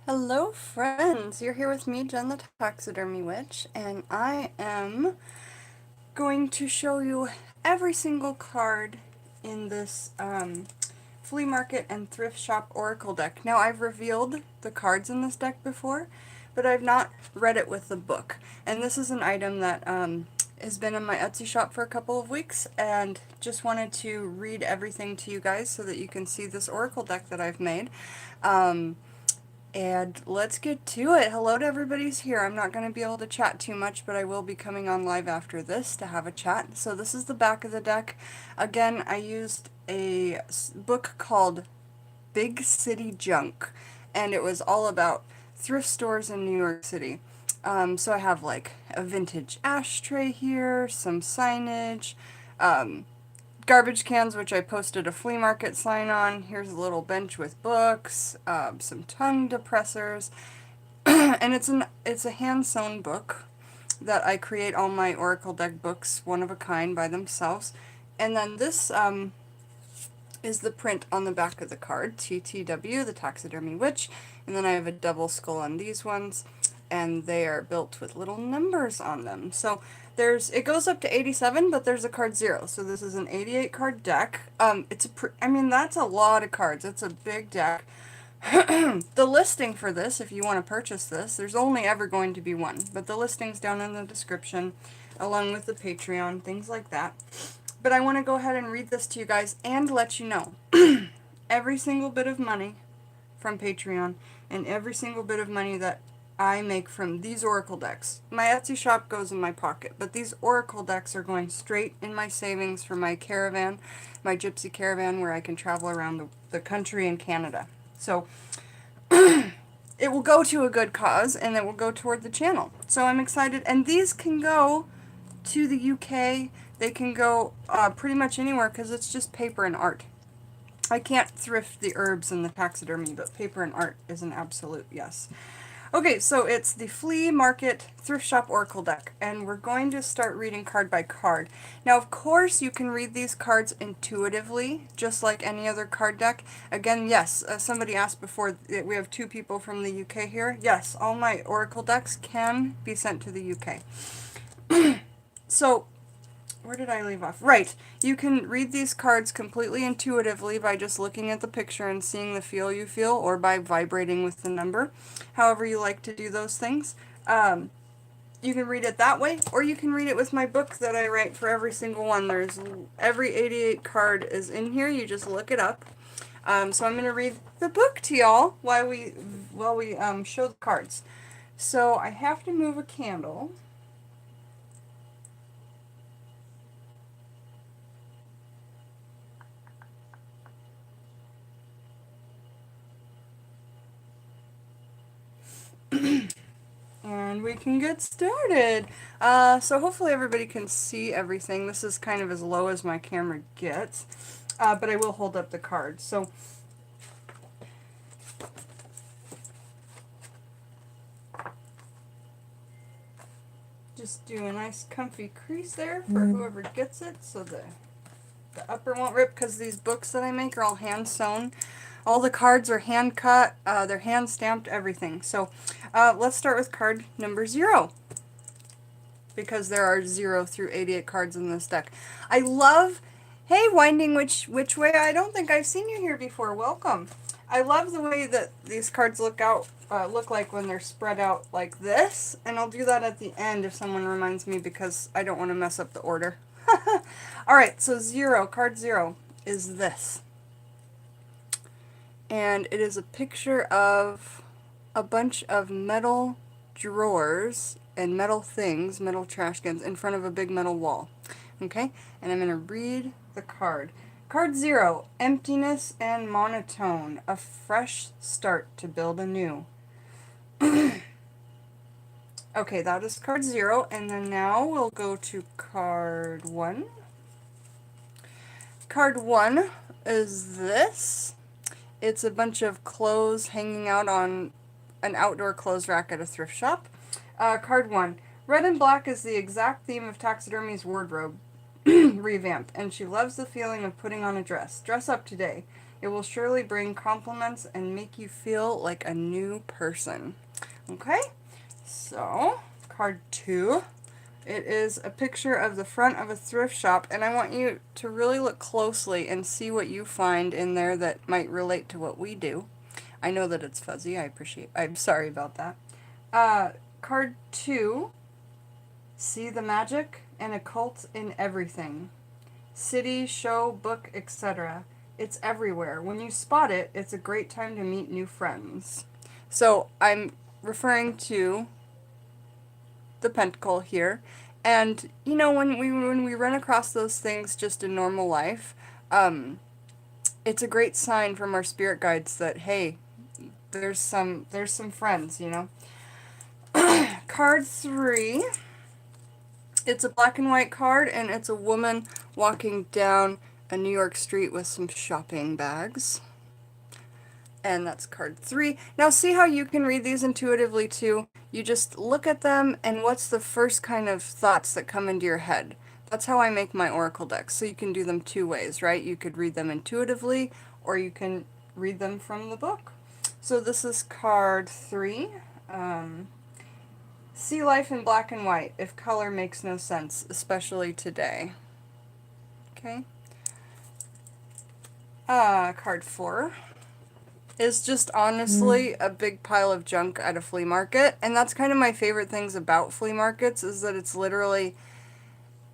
Hello friends, you're here with me, Jen the Taxidermy Witch, and I am going to show you every single card in this flea market and thrift shop oracle deck. Now I've revealed the cards in this deck before, but I've not read it with the book. And this is an item that has been in my Etsy shop for a couple of weeks, and just wanted to read everything to you guys so that you can see this oracle deck that I've made. And let's get to it. Hello to everybody who's here. I'm not going to be able to chat too much, but I will be coming on live after this to have a chat. So this is the back of the deck. Again, I used a book called Big City Junk, and it was all about thrift stores in New York City. So I have like a vintage ashtray here, some signage, garbage cans, which I posted a flea market sign on. Here's a little bench with books, some tongue depressors, and it's a hand sewn book that I create all my oracle deck books one of a kind by themselves. And then this is the print on the back of the card, TTW, the Taxidermy Witch, and then I have a double skull on these ones, and they are built with little numbers on them. So it goes up to 87, but there's a card 0, so this is an 88 card deck. I mean, that's a lot of cards. It's a big deck. The listing for this, if you want to purchase this, there's only ever going to be one, but the listing's down in the description, along with the Patreon, things like that. But I want to go ahead and read this to you guys and let you know every single bit of money from Patreon and every single bit of money that I make from these oracle decks. My Etsy shop goes in my pocket, but these oracle decks are going straight in my savings for my caravan, my gypsy caravan, where I can travel around the country and Canada. So it will go to a good cause, and it will go toward the channel. So I'm excited, and these can go to the UK. They can go pretty much anywhere because it's just paper and art. I can't thrift the herbs and the taxidermy, but paper and art is an absolute yes. Okay, so it's the Flea Market Thrift Shop Oracle deck, and we're going to start reading card by card. Now, of course, you can read these cards intuitively, just like any other card deck. Again, yes, somebody asked before, we have 2 people from the UK here. Yes, all my Oracle decks can be sent to the UK. So, where did I leave off? Right, you can read these cards completely intuitively by just looking at the picture and seeing the feel you feel, or by vibrating with the number, however you like to do those things. You can read it that way, or you can read it with my book that I write for every single one. Every 88 card is in here, you just look it up. So I'm going to read the book to y'all while we show the cards. So I have to move a candle. And we can get started. So hopefully everybody can see everything. This is kind of as low as my camera gets, but I will hold up the card. So just do a nice comfy crease there for whoever gets it, so the upper won't rip, because these books that I make are all hand sewn. All the cards are hand cut, they're hand stamped, everything. So let's start with card number 0, because there are 0 through 88 cards in this deck. I love, hey Winding Which Way, I don't think I've seen you here before, welcome. I love the way that these cards look like when they're spread out like this, and I'll do that at the end if someone reminds me, because I don't want to mess up the order. Alright, so 0, card 0 is this. And it is a picture of a bunch of metal drawers and metal things, metal trash cans, in front of a big metal wall. Okay, and I'm going to read the card. Card 0, emptiness and monotone, a fresh start to build anew. Okay, that is card 0, and then now we'll go to card 1. Card 1 is this. It's a bunch of clothes hanging out on an outdoor clothes rack at a thrift shop. Card 1. Red and black is the exact theme of taxidermy's wardrobe revamp, and she loves the feeling of putting on a dress. Dress up today. It will surely bring compliments and make you feel like a new person. Okay, so card 2. It is a picture of the front of a thrift shop, and I want you to really look closely and see what you find in there that might relate to what we do. I know that it's fuzzy. I'm sorry about that. Card 2, see the magic and occult in everything. City, show, book, etc. It's everywhere. When you spot it, it's a great time to meet new friends. So I'm referring to the pentacle here. And you know, when we run across those things just in normal life, it's a great sign from our spirit guides that hey, there's some friends, you know. Card 3. It's a black and white card, and it's a woman walking down a New York street with some shopping bags. And that's card 3. Now see how you can read these intuitively too? You just look at them and what's the first kind of thoughts that come into your head. That's how I make my oracle decks. So you can do them 2 ways, right? You could read them intuitively or you can read them from the book. So this is card 3. See life in black and white if color makes no sense, especially today. Okay. Card 4 is just honestly a big pile of junk at a flea market. And that's kind of my favorite things about flea markets is that it's literally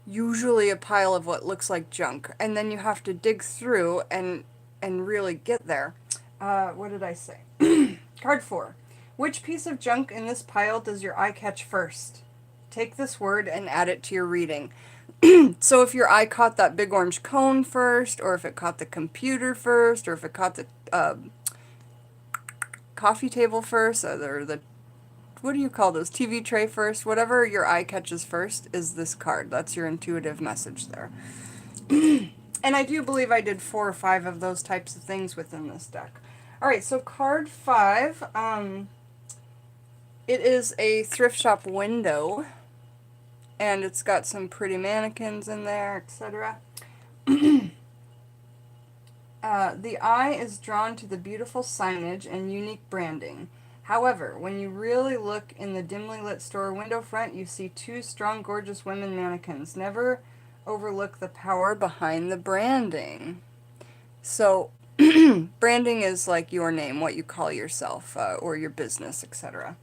usually a pile of what looks like junk. And then you have to dig through and really get there. What did I say? Card 4. Which piece of junk in this pile does your eye catch first? Take this word and add it to your reading. So if your eye caught that big orange cone first, or if it caught the computer first, or if it caught the coffee table first, or the, what do you call those, TV tray first, whatever your eye catches first is this card. That's your intuitive message there. And I do believe I did 4 or 5 of those types of things within this deck. Alright, so card 5, it is a thrift shop window, and it's got some pretty mannequins in there, etc. The eye is drawn to the beautiful signage and unique branding. However, when you really look in the dimly lit store window front, you see 2 strong, gorgeous women mannequins. Never overlook the power behind the branding. So, branding is like your name, what you call yourself, or your business, etc.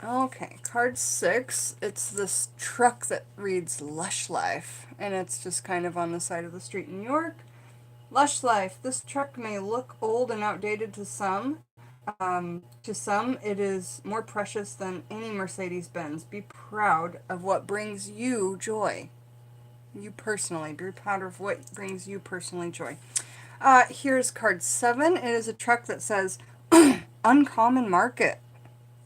Okay, card 6, it's this truck that reads Lush Life, and it's just kind of on the side of the street in New York. Lush Life, this truck may look old and outdated to some. To some, it is more precious than any Mercedes-Benz. Be proud of what brings you joy. You personally, be proud of what brings you personally joy. Here's card 7, it is a truck that says Uncommon Market.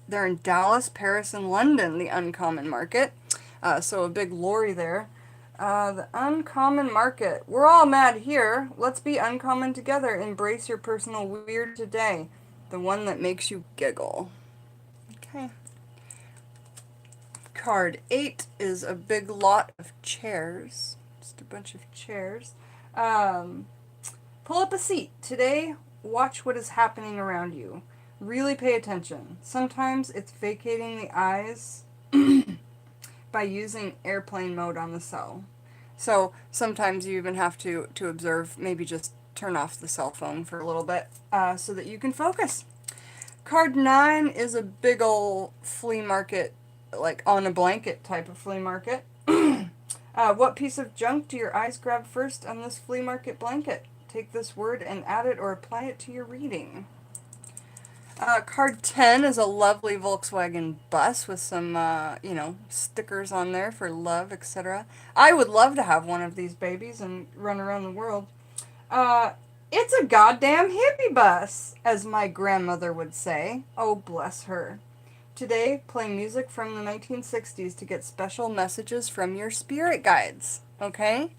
They're in Dallas, Paris, and London, the Uncommon Market. So a big lorry there. The Uncommon Market. We're all mad here. Let's be uncommon together. Embrace your personal weird today. The one that makes you giggle. Okay. Card 8 is a big lot of chairs. Just a bunch of chairs. Pull up a seat. Today, watch what is happening around you. Really pay attention. Sometimes it's vacating the eyes by using airplane mode on the cell. So sometimes you even have to observe, maybe just turn off the cell phone for a little bit so that you can focus. Card 9 is a big old flea market, like on a blanket type of flea market. What piece of junk do your eyes grab first on this flea market blanket? Take this word and add it or apply it to your reading. Card 10 is a lovely Volkswagen bus with some, stickers on there for love, etc. I would love to have one of these babies and run around the world. It's a goddamn hippie bus, as my grandmother would say. Oh, bless her. Today, play music from the 1960s to get special messages from your spirit guides, okay?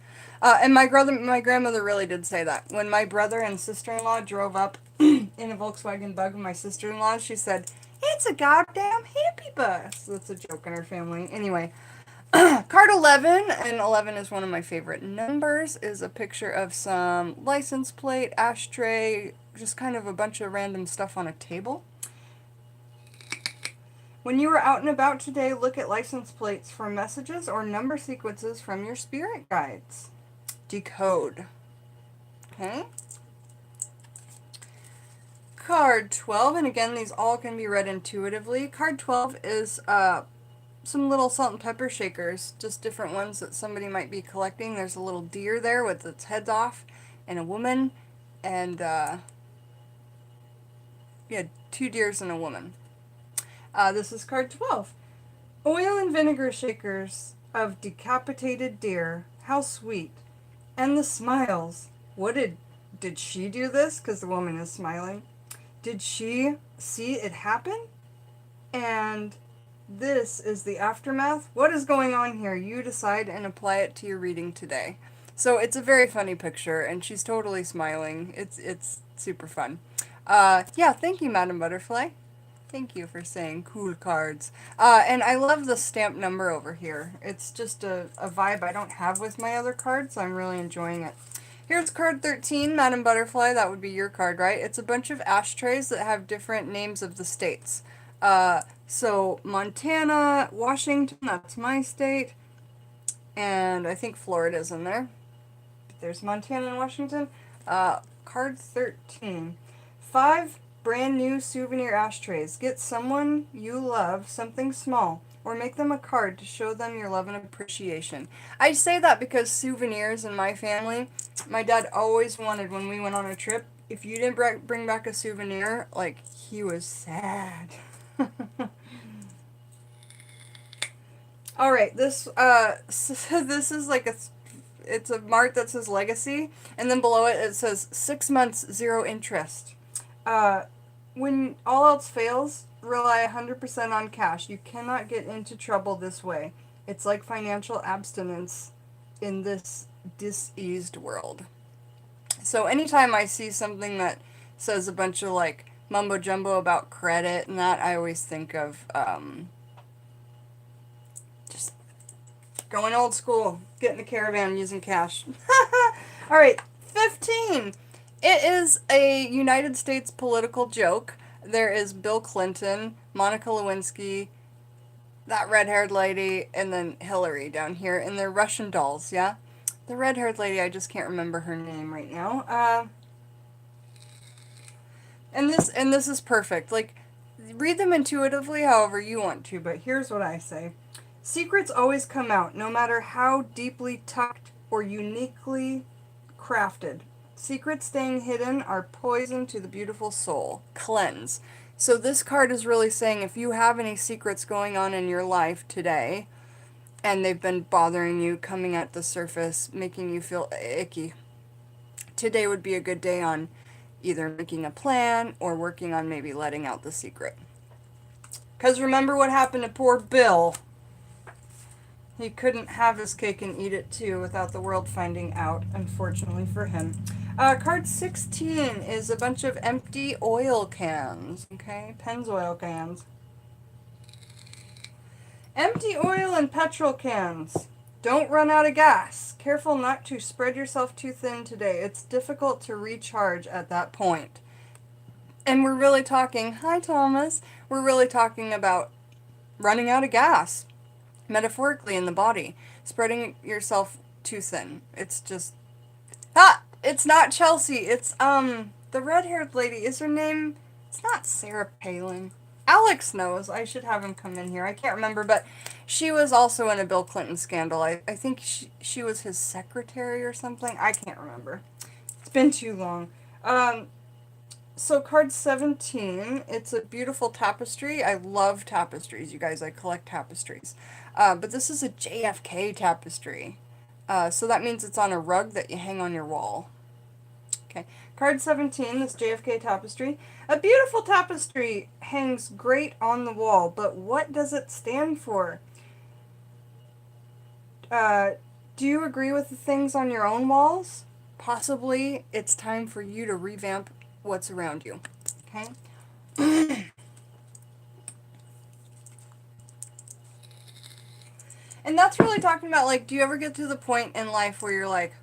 And my grandmother really did say that. When my brother and sister-in-law drove up in a Volkswagen Bug with my sister-in-law, she said, "It's a goddamn hippie bus." That's a joke in our family. Anyway, Card 11, and 11 is one of my favorite numbers, is a picture of some license plate, ashtray, just kind of a bunch of random stuff on a table. When you are out and about today, look at license plates for messages or number sequences from your spirit guides. Decode. Okay. Card 12, and again, these all can be read intuitively. Card 12 is some little salt and pepper shakers, just different ones that somebody might be collecting. There's a little deer there with its heads off, and a woman, and yeah, 2 deers and a woman. This is card 12. Oil and vinegar shakers of decapitated deer. How sweet. And the smiles. What did she do this? Because the woman is smiling. Did she see it happen? And this is the aftermath. What is going on here? You decide and apply it to your reading today. So it's a very funny picture, and she's totally smiling. It's super fun. Yeah, thank you, Madam Butterfly. Thank you for saying cool cards. And I love the stamp number over here. It's just a vibe I don't have with my other cards, so I'm really enjoying it. Here's card 13, Madam Butterfly. That would be your card, right? It's a bunch of ashtrays that have different names of the states. So Montana, Washington, that's my state. And I think Florida's in there. There's Montana and Washington. Card 13. 5 brand new souvenir ashtrays. Get someone you love something small, or make them a card to show them your love and appreciation. I say that because souvenirs in my family, my dad always wanted when we went on a trip, if you didn't bring back a souvenir, like, he was sad. All right, this this is like it's a mark that says legacy, and then below it says 6 months, 0 interest. When all else fails, rely 100% on cash. You cannot get into trouble this way. It's like financial abstinence in this diseased world. So anytime I see something that says a bunch of like mumbo jumbo about credit and that, I always think of just going old school, getting a caravan using cash. All right, 15. It is a United States political joke. There is Bill Clinton, Monica Lewinsky, that red-haired lady, and then Hillary down here, and they're Russian dolls, yeah? The red-haired lady, I just can't remember her name right now. And this is perfect. Like, read them intuitively however you want to, but here's what I say. Secrets always come out, no matter how deeply tucked or uniquely crafted. Secrets staying hidden are poison to the beautiful soul. Cleanse. So this card is really saying if you have any secrets going on in your life today, and they've been bothering you, coming at the surface, making you feel icky, today would be a good day on either making a plan or working on maybe letting out the secret. Because remember what happened to poor Bill. He couldn't have his cake and eat it too without the world finding out, unfortunately for him. Card 16 is a bunch of empty oil cans, okay? Pennzoil cans. Empty oil and petrol cans. Don't run out of gas. Careful not to spread yourself too thin today. It's difficult to recharge at that point. And we're really talking, hi Thomas, we're really talking about running out of gas. Metaphorically in the body. Spreading yourself too thin. It's just... It's not Chelsea. It's, the red-haired lady. Is her name... It's not Sarah Palin. Alex knows. I should have him come in here. I can't remember, but she was also in a Bill Clinton scandal. I think she was his secretary or something. I can't remember. It's been too long. So card 17, it's a beautiful tapestry. I love tapestries, you guys. I collect tapestries. But this is a JFK tapestry. So that means it's on a rug that you hang on your wall. Okay, card 17, this JFK tapestry. A beautiful tapestry hangs great on the wall, but what does it stand for? Do you agree with the things on your own walls? Possibly it's time for you to revamp what's around you. Okay? And that's really talking about, like, do you ever get to the point in life where you're like,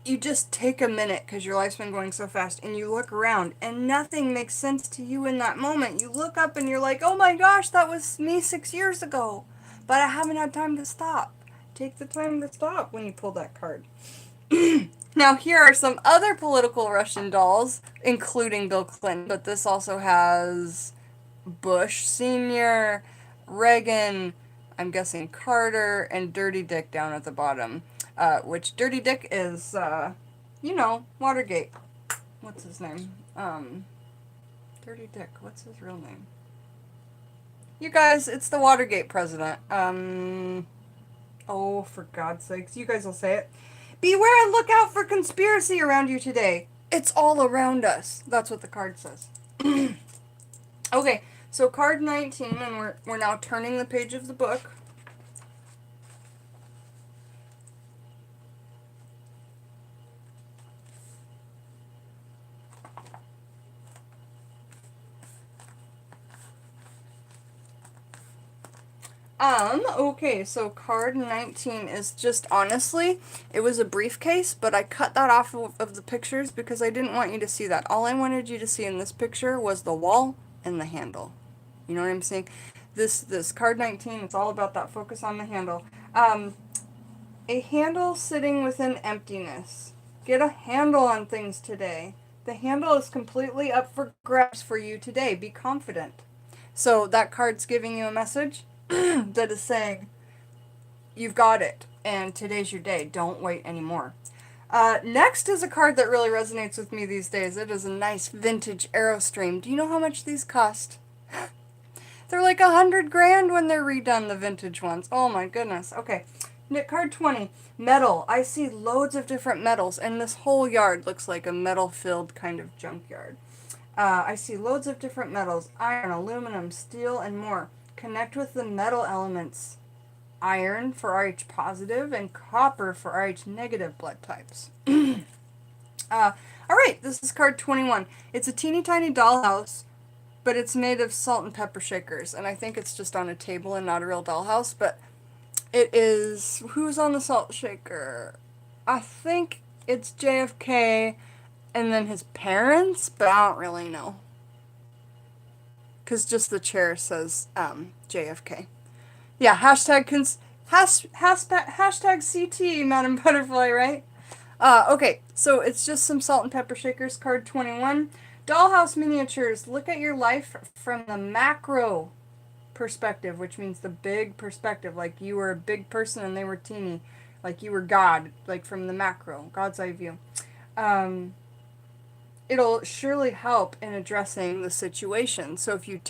you just take a minute because your life's been going so fast and you look around and nothing makes sense to you in that moment. You look up and you're like, oh my gosh, that was me 6 years ago, but I haven't had time to stop. Take the time to stop when you pull that card. Now, here are some other political Russian dolls, including Bill Clinton, but this also has Bush Sr., Reagan, I'm guessing Carter, and Dirty Dick down at the bottom. Which Dirty Dick is, Watergate. What's his name? Dirty Dick. What's his real name? You guys, it's the Watergate president. Oh, for God's sakes. You guys will say it. Beware and look out for conspiracy around you today. It's all around us. That's what the card says. Okay, so card 19, and we're now turning the page of the book. Okay, so card 19 is just, honestly, it was a briefcase, but I cut that off of the pictures because I didn't want you to see that. All I wanted you to see in this picture was the wall and the handle. You know what I'm saying? This card 19, it's all about that focus on the handle. A handle sitting within emptiness. Get a handle on things today. The handle is completely up for grabs for you today. Be confident. So that card's giving you a message that is saying, you've got it, and today's your day. Don't wait anymore. Next is a card that really resonates with me these days. It is a nice vintage Aerostream. Do you know how much these cost? They're like $100,000 when they're redone, the vintage ones. Oh my goodness. Okay. Card 20, metal. I see loads of different metals, and this whole yard looks like a metal-filled kind of junkyard. I see loads of different metals, iron, aluminum, steel, and more. Connect with the metal elements. Iron for RH positive and copper for RH negative blood types. Alright, this is card 21. It's a teeny tiny dollhouse, but it's made of salt and pepper shakers, and I think it's just on a table and not a real dollhouse, but it is, who's on the salt shaker? I think it's JFK and then his parents, but I don't really know. Because just the chair says JFK. Yeah, hashtag CT, Madam Butterfly, right? Okay, so it's just some salt and pepper shakers, card 21. Dollhouse miniatures. Look at your life from the macro perspective, which means the big perspective. Like you were a big person and they were teeny. Like you were God, like from the macro, God's eye view. It'll surely help in addressing the situation. So if you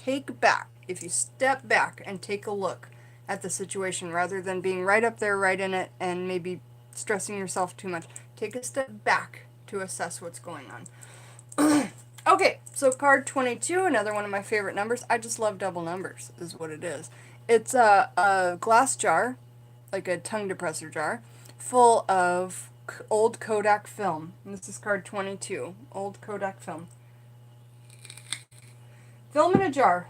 step back and take a look at the situation rather than being right up there, right in it, and maybe stressing yourself too much, take a step back to assess what's going on. Okay, so card 22, another one of my favorite numbers. I just love double numbers, is what it is. It's a glass jar, like a tongue depressor jar, full of old Kodak film. And this is card 22, old Kodak film. Film in a jar.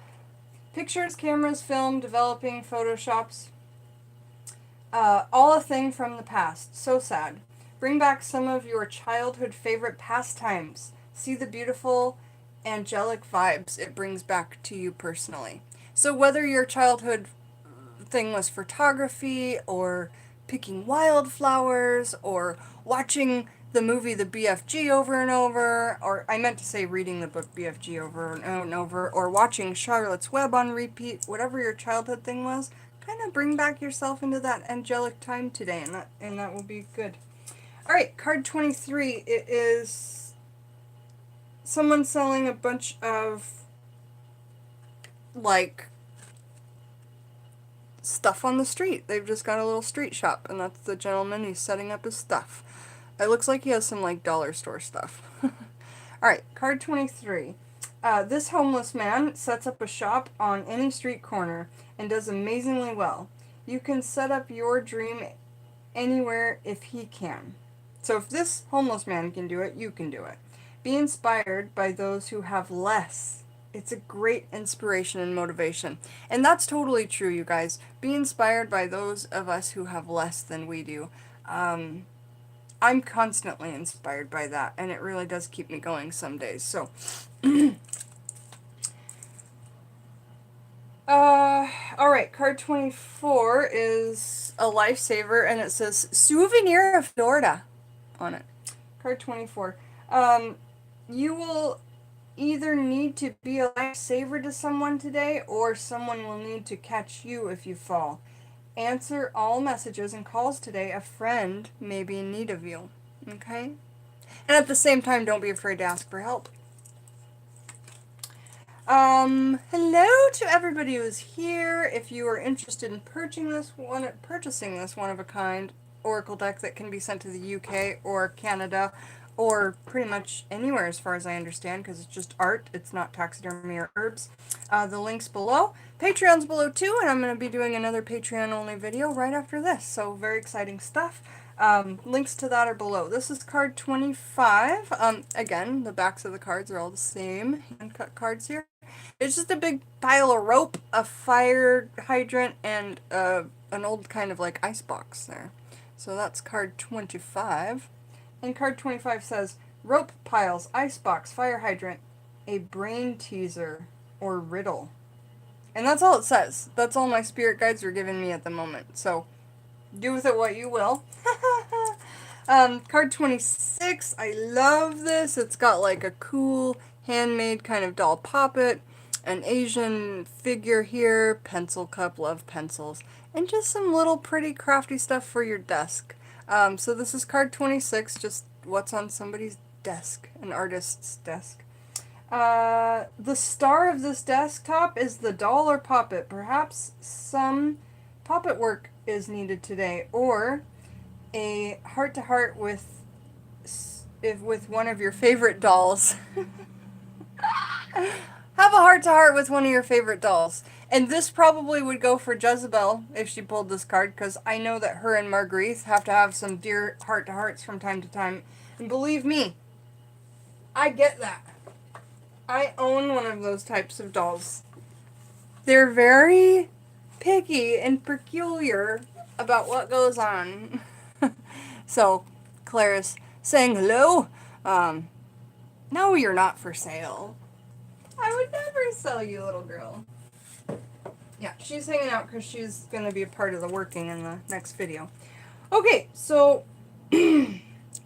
Pictures, cameras, film, developing, photoshops. All a thing from the past. So sad. Bring back some of your childhood favorite pastimes. See the beautiful, angelic vibes it brings back to you personally. So whether your childhood thing was photography, or picking wildflowers, or watching the movie The BFG over and over, or I meant to say reading the book BFG over and over, or watching Charlotte's Web on repeat, whatever your childhood thing was, kind of bring back yourself into that angelic time today, and that will be good. Alright, card 23, it is someone selling a bunch of, like, stuff on the street. They've just got a little street shop, and that's the gentleman who's setting up his stuff. It looks like he has some, like, dollar store stuff. Alright, card 23. This homeless man sets up a shop on any street corner and does amazingly well. You can set up your dream anywhere if he can. So if this homeless man can do it, you can do it. Be inspired by those who have less It's a great inspiration and motivation. And that's totally true, you guys. Be inspired by those of us who have less than we do. Um, I'm constantly inspired by that, and it really does keep me going some days. So, uh, all right, card 24 is a lifesaver, and it says Souvenir of Florida on it. Card 24. Um, you will either need to be a lifesaver to someone today, or someone will need to catch you if you fall. Answer all messages and calls today. A friend may be in need of you. Okay? And at the same time, don't be afraid to ask for help. Hello to everybody who's here. If you are interested in purchasing this one-of-a-kind Oracle deck that can be sent to the UK or Canada or pretty much anywhere as far as I understand, because it's just art, it's not taxidermy or herbs. The link's below. Patreon's below too, and I'm going to be doing another Patreon-only video right after this, so very exciting stuff. Links to that are below. This is card 25. Again, the backs of the cards are all the same hand-cut cards here. It's just a big pile of rope, a fire hydrant, and an old kind of like ice box there. So that's card 25. And card 25 says, rope piles, icebox, fire hydrant, a brain teaser, or riddle. And that's all it says. That's all my spirit guides are giving me at the moment. So, do with it what you will. Card 26, I love this. It's got like a cool handmade kind of doll poppet, an Asian figure here, pencil cup, love pencils, and just some little pretty crafty stuff for your desk. So this is card 26, just what's on somebody's desk, an artist's desk. The star of this desktop is the doll or poppet. Perhaps some poppet work is needed today, or a heart-to-heart with one of your favorite dolls. Have a heart-to-heart with one of your favorite dolls. And this probably would go for Jezebel if she pulled this card, because I know that her and Marguerite have to have some dear heart-to-hearts from time to time. And believe me, I get that. I own one of those types of dolls. They're very picky and peculiar about what goes on. So, Claire's saying hello. No, you're not for sale. I would never sell you, little girl. Yeah, she's hanging out because she's going to be a part of the working in the next video. Okay, so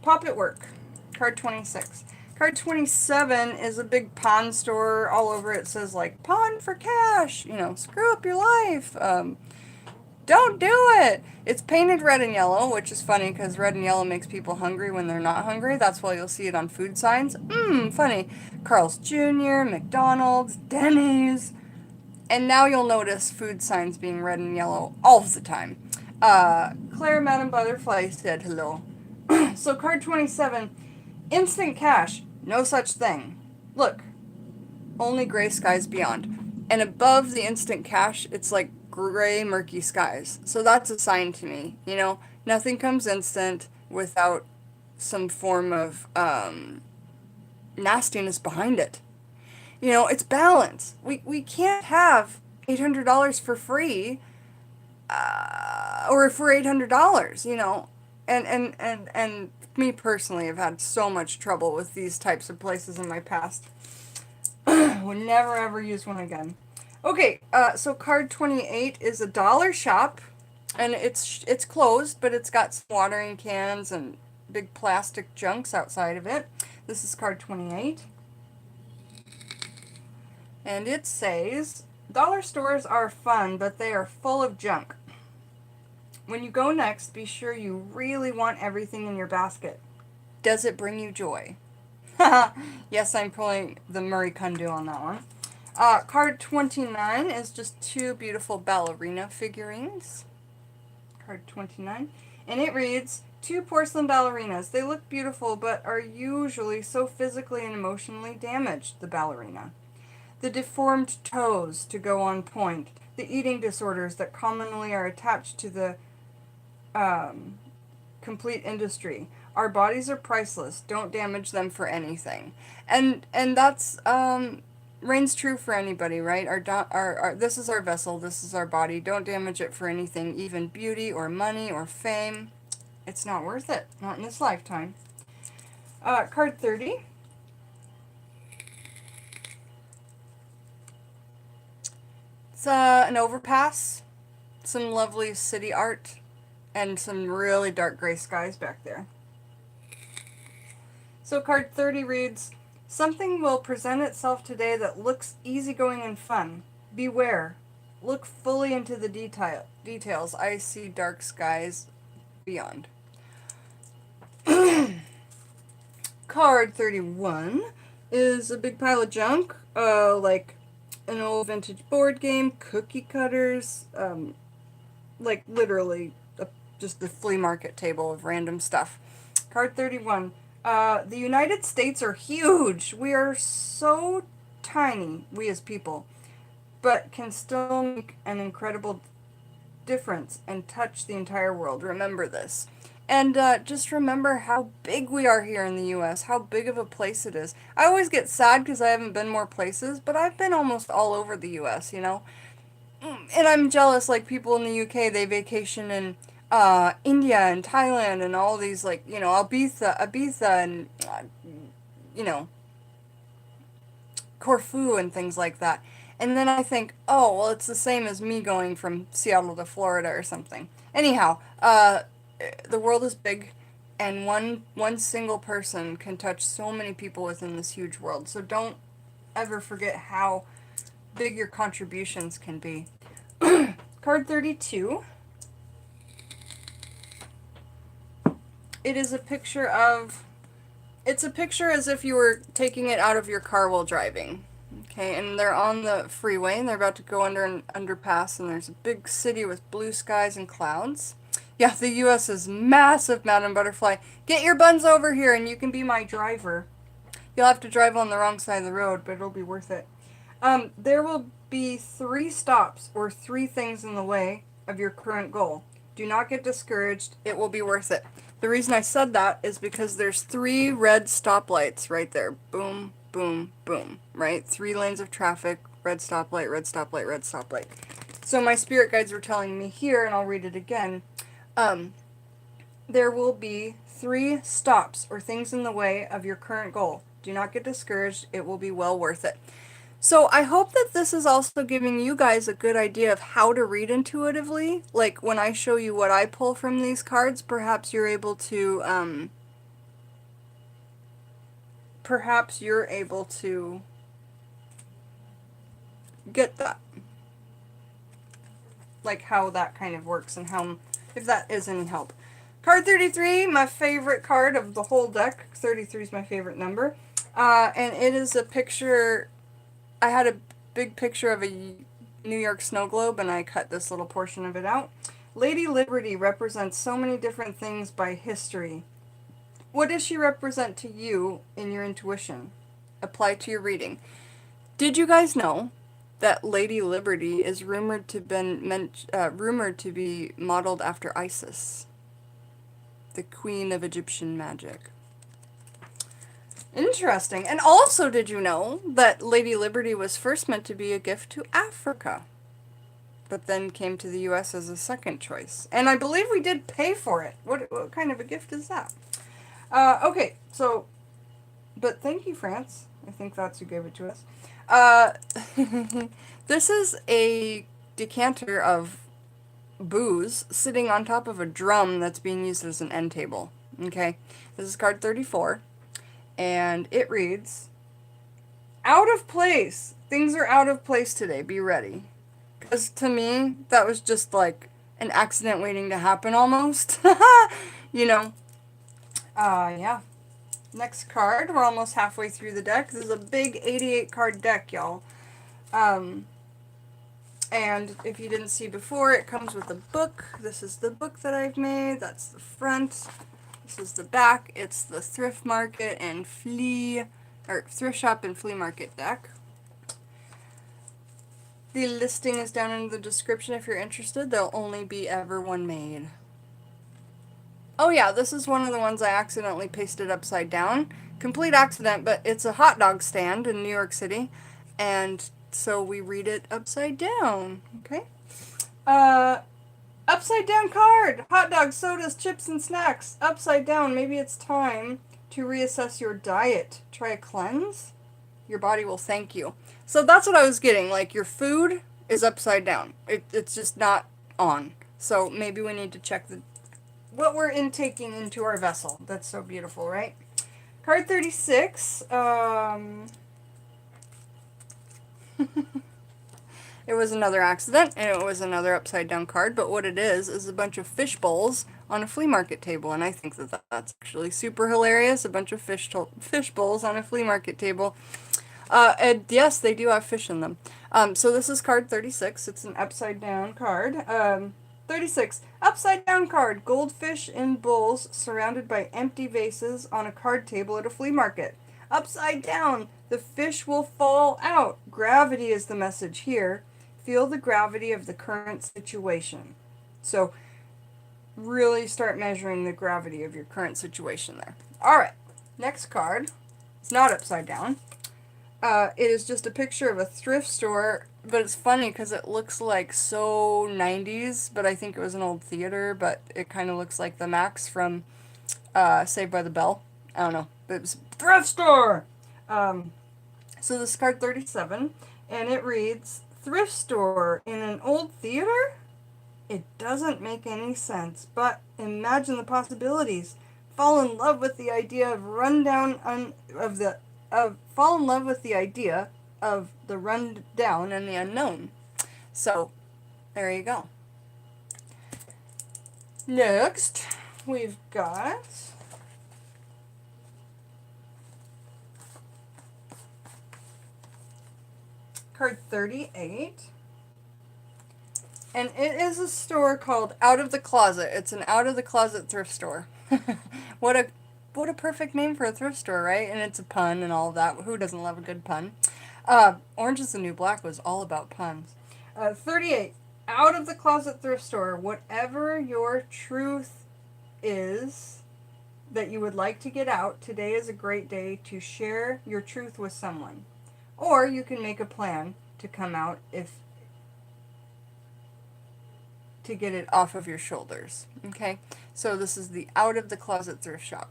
poppet work. Card 26. Card 27 is a big pawn store. All over it says like, pawn for cash. You know, screw up your life. Don't do it. It's painted red and yellow, which is funny because red and yellow makes people hungry when they're not hungry. That's why you'll see it on food signs. Funny. Carl's Jr., McDonald's, Denny's. And now you'll notice food signs being red and yellow all the time. Claire, Madame Butterfly said hello. So card 27, instant cash, no such thing. Look, only gray skies beyond. And above the instant cash, it's like gray, murky skies. So that's a sign to me, you know, nothing comes instant without some form of nastiness behind it. You know, it's balance. We can't have $800 for free, or for $800, you know. And me personally, I've had so much trouble with these types of places in my past. Would never ever use one again. Okay, so card 28 is a dollar shop, and it's closed, but it's got some watering cans and big plastic junks outside of it. This is card 28. And it says, dollar stores are fun, but they are full of junk. When you go next, be sure you really want everything in your basket. Does it bring you joy? Yes, I'm pulling the Marie Kondo on that one. Card 29 is just two beautiful ballerina figurines. Card 29. And it reads, two porcelain ballerinas. They look beautiful, but are usually so physically and emotionally damaged, the ballerina. The deformed toes to go on point. The eating disorders that commonly are attached to the complete industry. Our bodies are priceless. Don't damage them for anything. And that's reigns true for anybody, right? This is our vessel, this is our body. Don't damage it for anything, even beauty or money or fame. It's not worth it. Not in this lifetime. Card 30. It's an overpass, some lovely city art, and some really dark gray skies back there. So card 30 reads, something will present itself today that looks easygoing and fun. Beware. Look fully into the details. I see dark skies beyond. Card 31 is a big pile of junk, like an old vintage board game, cookie cutters, like literally just the flea market table of random stuff. Card 31. The United States are huge. We are so tiny, we as people, but can still make an incredible difference and touch the entire world. Remember this. And just remember how big we are here in the U.S., how big of a place it is. I always get sad because I haven't been more places, but I've been almost all over the U.S., you know? And I'm jealous, like, people in the UK, they vacation in India and Thailand and all these, like, you know, Ibiza and, you know, Corfu and things like that. And then I think, oh, well, it's the same as me going from Seattle to Florida or something. Anyhow, the world is big, and one single person can touch so many people within this huge world. So don't ever forget how big your contributions can be. Card 32. It is a picture of, it's a picture as if you were taking it out of your car while driving. Okay, and they're on the freeway, and they're about to go under an underpass, and there's a big city with blue skies and clouds. Yeah, the U.S. is massive, Madam Butterfly. Get your buns over here, and you can be my driver. You'll have to drive on the wrong side of the road, but it'll be worth it. There will be 3 stops or 3 things in the way of your current goal. Do not get discouraged. It will be worth it. The reason I said that is because there's 3 red stoplights right there. Boom, boom, boom, right? 3 lanes of traffic, red stoplight, red stoplight, red stoplight. So my spirit guides were telling me here, and I'll read it again, there will be 3 stops or things in the way of your current goal. Do not get discouraged. It will be well worth it. So I hope that this is also giving you guys a good idea of how to read intuitively. Like when I show you what I pull from these cards, perhaps you're able to, get that. Like how that kind of works and how, if that is any help. Card 33, my favorite card of the whole deck. 33 is my favorite number. And it is a picture. I had a big picture of a New York snow globe, and I cut this little portion of it out. Lady Liberty represents so many different things by history. What does she represent to you in your intuition? Apply to your reading. Did you guys know that Lady Liberty is rumored to be modeled after Isis, the queen of Egyptian magic? Interesting. And also, did you know that Lady Liberty was first meant to be a gift to Africa, but then came to the U.S. as a second choice? And I believe we did pay for it. What kind of a gift is that? Okay, so, but thank you, France. I think that's who gave it to us. This is a decanter of booze sitting on top of a drum that's being used as an end table. Okay, this is card 34. And it reads, out of place. Things are out of place today. Be ready. Because to me, that was just like an accident waiting to happen almost. You know. Yeah. Next card. We're almost halfway through the deck. This is a big 88 card deck, y'all. And if you didn't see before, it comes with a book. This is the book that I've made. That's the front. This is the back. It's the Thrift Market and Flea, or Thriftshop and Flea Market deck. The listing is down in the description if you're interested. There'll only be ever one made. Oh yeah, this is one of the ones I accidentally pasted upside down. Complete accident, but it's a hot dog stand in New York City. And so we read it upside down, okay? Uh, Upside down card! Hot dogs, sodas, chips, and snacks. Upside down. Maybe it's time to reassess your diet. Try a cleanse? Your body will thank you. So that's what I was getting. Like, your food is upside down. It's just not on. So maybe we need to check what we're intaking into our vessel. That's so beautiful, right? Card 36. It was another accident, and it was another upside down card, but what it is a bunch of fish bowls on a flea market table, and I think that that's actually super hilarious, a bunch of fish bowls on a flea market table. And yes, they do have fish in them. So this is card 36. It's an upside down card. 36. Upside down card. Goldfish in bowls surrounded by empty vases on a card table at a flea market. Upside down. The fish will fall out. Gravity is the message here. Feel the gravity of the current situation. So really start measuring the gravity of your current situation there. All right. Next card. It's not upside down. It is just a picture of a thrift store, but it's funny because it looks like so 90s, but I think it was an old theater, but it kind of looks like the Max from Saved by the Bell. I don't know. But it was a thrift store! So this is card 37, and it reads, Thrift store in an old theater? It doesn't make any sense, but imagine the possibilities. Fall in love with the idea of fall in love with the idea of the rundown and the unknown. So, there you go. Next, we've got card 38. And it is a store called Out of the Closet. It's an Out of the Closet thrift store. What a perfect name for a thrift store, right? And it's a pun and all of that. Who doesn't love a good pun? Orange is the New Black was all about puns. 38. Out of the Closet thrift store. Whatever your truth is that you would like to get out, today is a great day to share your truth with someone. Or you can make a plan to come out to get it off of your shoulders. Okay? So this is the Out of the Closet thrift shop.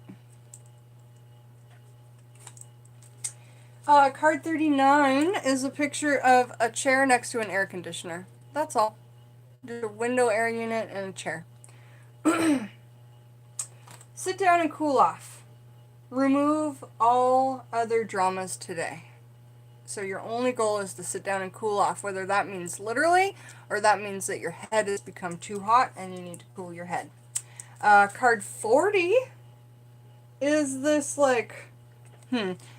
Card 39 is a picture of a chair next to an air conditioner. That's all. Just a window air unit and a chair. Sit down and cool off. Remove all other dramas today. So your only goal is to sit down and cool off, whether that means literally or that means that your head has become too hot and you need to cool your head. Card 40 is this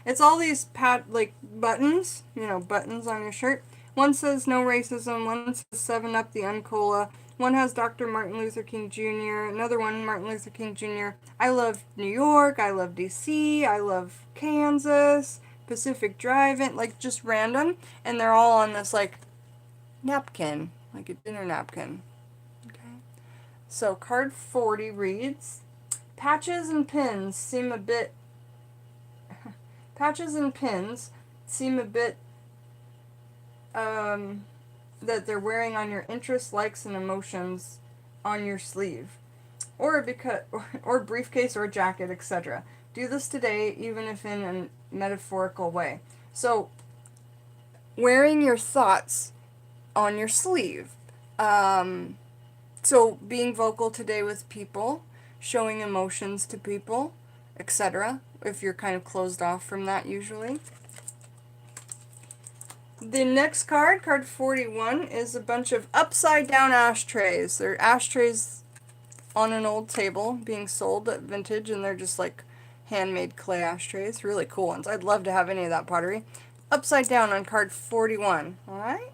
it's all these buttons, buttons on your shirt. One says no racism, one says 7-Up the Uncola, one has Dr. Martin Luther King Jr., another one, Martin Luther King Jr. I love New York, I love DC, I love Kansas, Pacific Drive-In, just random, and they're all on this, napkin, like a dinner napkin. Okay? So card 40 reads, Patches and pins seem a bit that they're wearing on your interests, likes, and emotions on your sleeve, or briefcase or jacket, etc. Do this today, even if in a metaphorical way. So, wearing your thoughts on your sleeve. So, being vocal today with people, showing emotions to people, etc. If you're kind of closed off from that usually. The next card, card 41, is a bunch of upside down ashtrays. They're ashtrays on an old table being sold at Vintage, and they're just handmade clay ashtrays. Really cool ones. I'd love to have any of that pottery. Upside down on card 41. Alright?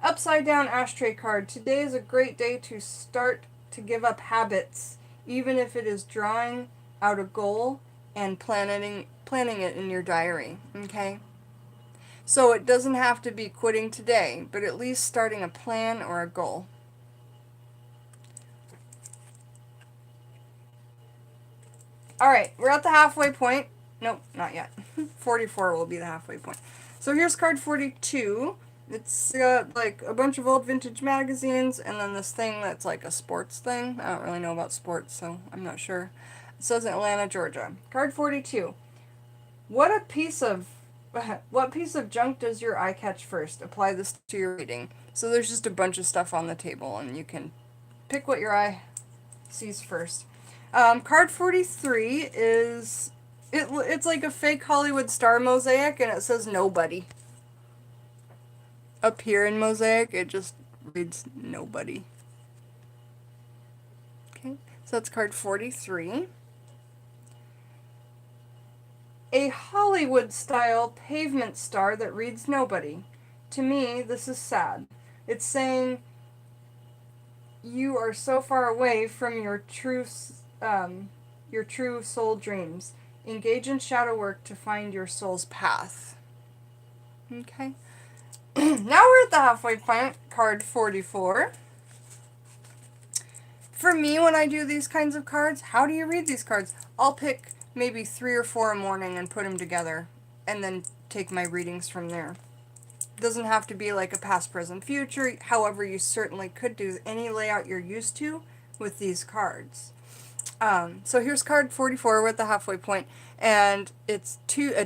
Upside down ashtray card. Today is a great day to start to give up habits, even if it is drawing out a goal and planning it in your diary. Okay? So it doesn't have to be quitting today, but at least starting a plan or a goal. Alright, we're at the halfway point. Nope, not yet. 44 will be the halfway point. So here's card 42. It's got like a bunch of old vintage magazines and then this thing that's like a sports thing. I don't really know about sports, so I'm not sure. It says Atlanta, Georgia. Card 42. What a piece of what piece of junk does your eye catch first? Apply this to your reading. So there's just a bunch of stuff on the table and you can pick what your eye sees first. Card 43 is it's like a fake Hollywood star mosaic and it says nobody. Up here in mosaic it just reads nobody. Okay, so that's card 43. A Hollywood-style pavement star that reads nobody. To me, this is sad. It's saying you are so far away from your true soul dreams. Engage in shadow work to find your soul's path. Okay. Now we're at the halfway point, card 44. For me, when I do these kinds of cards, how do you read these cards? I'll pick maybe 3 or 4 a morning and put them together and then take my readings from there. It doesn't have to be like a past, present, future. However, you certainly could do any layout you're used to with these cards. So here's card 44 with the halfway point, and it's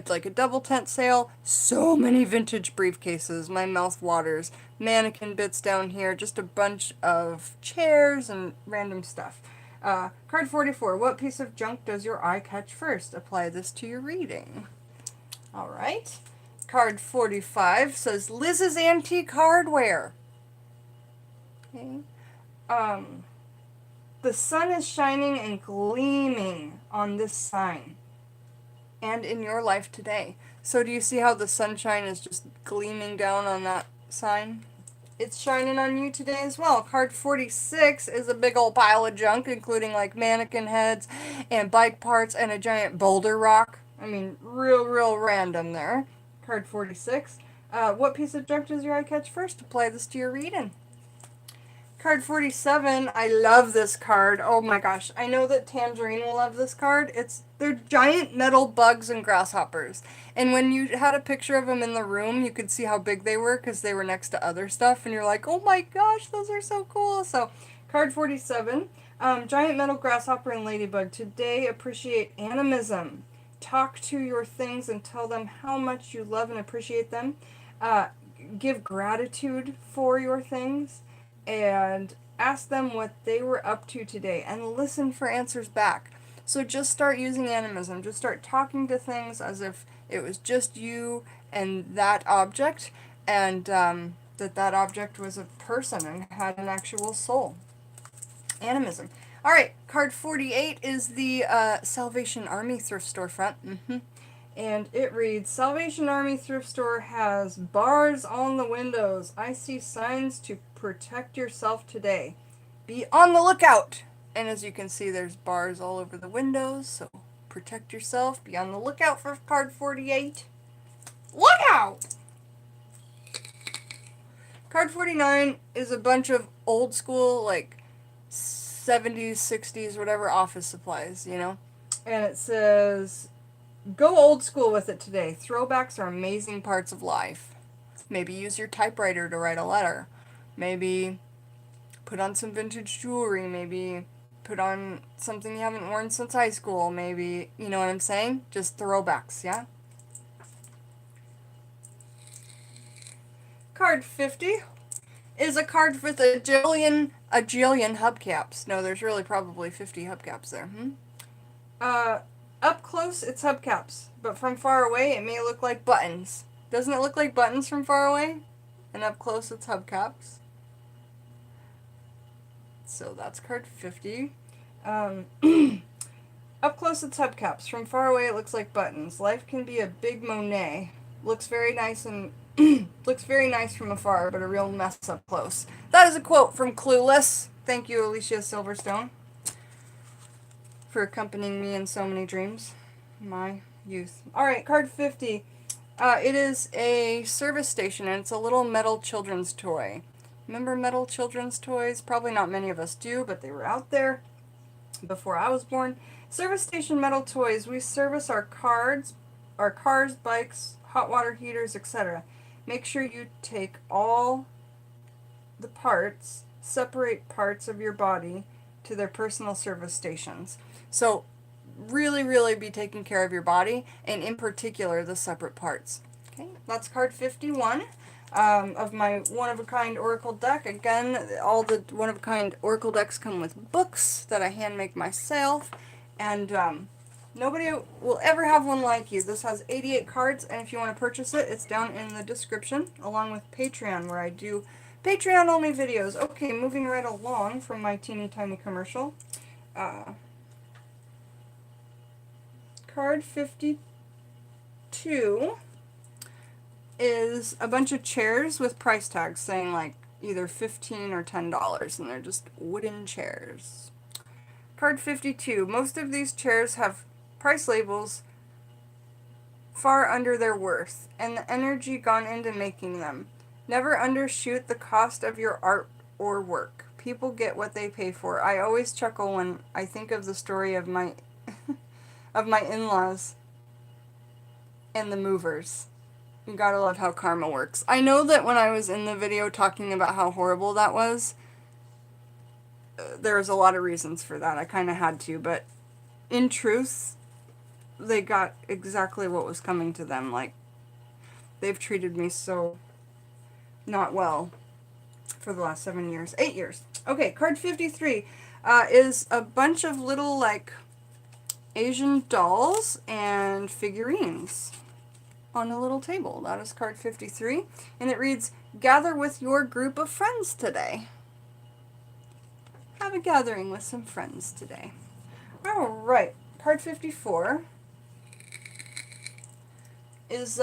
like a double tent sale. So many vintage briefcases. My mouth waters. Mannequin bits down here. Just a bunch of chairs and random stuff. Card 44. What piece of junk does your eye catch first? Apply this to your reading. All right. Card 45 says Liz's Antique Hardware. Okay. The sun is shining and gleaming on this sign and in your life today. So do you see how the sunshine is just gleaming down on that sign? It's shining on you today as well. Card 46 is a big old pile of junk, including like mannequin heads and bike parts and a giant boulder rock. I mean, real random there. Card 46. What piece of junk does your eye catch first? Apply this to your reading. Card 47, I love this card. Oh my gosh. I know that Tangerine will love this card. They're giant metal bugs and grasshoppers. And when you had a picture of them in the room, you could see how big they were because they were next to other stuff. And you're like, oh my gosh, those are so cool. So, card 47, giant metal grasshopper and ladybug. Today, appreciate animism. Talk to your things and tell them how much you love and appreciate them. Give gratitude for your things. And ask them what they were up to today and listen for answers back. So just start using animism. Just start talking to things as if it was just you and that object, and that object was a person and had an actual soul. Animism. All right, card 48 is the Salvation Army thrift storefront. And it reads, Salvation Army thrift store has bars on the windows. I see signs to protect yourself today. Be on the lookout. And as you can see, there's bars all over the windows, so protect yourself. Be on the lookout for card 48. Look out! Card 49 is a bunch of old school, like 70s, 60s, whatever office supplies, you know? And it says, go old school with it today. Throwbacks are amazing parts of life. Maybe use your typewriter to write a letter. Maybe put on some vintage jewelry. Maybe put on something you haven't worn since high school. Maybe, you know what I'm saying? Just throwbacks, yeah? Card 50 is a card with a jillion hubcaps. No, there's really probably 50 hubcaps there. Up close, it's hubcaps, but from far away, it may look like buttons. Doesn't it look like buttons from far away? And up close, it's hubcaps. So that's card 50. Up close, it's hubcaps. From far away, it looks like buttons. Life can be a big Monet. Looks very nice and looks very nice from afar, but a real mess up close. That is a quote from Clueless. Thank you, Alicia Silverstone, for accompanying me in so many dreams. My youth. Alright, card 50. It is a service station, and it's a little metal children's toy. Remember metal children's toys? Probably not many of us do, but they were out there before I was born. Service station metal toys. We service our cars, bikes, hot water heaters, etc. Make sure you take all the parts, separate parts of your body to their personal service stations. So really, really be taking care of your body, and in particular, the separate parts. Okay, that's card 51 of my one-of-a-kind Oracle deck. Again, all the one-of-a-kind Oracle decks come with books that I hand make myself, and nobody will ever have one like you. This has 88 cards, and if you want to purchase it, it's down in the description, along with Patreon, where I do Patreon-only videos. Okay, moving right along from my teeny tiny commercial. Card 52 is a bunch of chairs with price tags saying like either $15 or $10, and they're just wooden chairs. Card 52. Most of these chairs have price labels far under their worth, and the energy gone into making them. Never undershoot the cost of your art or work. People get what they pay for. I always chuckle when I think of the story of my of my in-laws and the movers. You gotta love how karma works. I know that when I was in the video talking about how horrible that was, there was a lot of reasons for that. I kind of had to, but in truth, they got exactly what was coming to them. Like, they've treated me so not well for the last 7 years. 8 years. Okay, card 53 is a bunch of little, like, Asian dolls and figurines on a little table. That is card 53. And it reads, gather with your group of friends today. Have a gathering with some friends today. Alright, card 54 is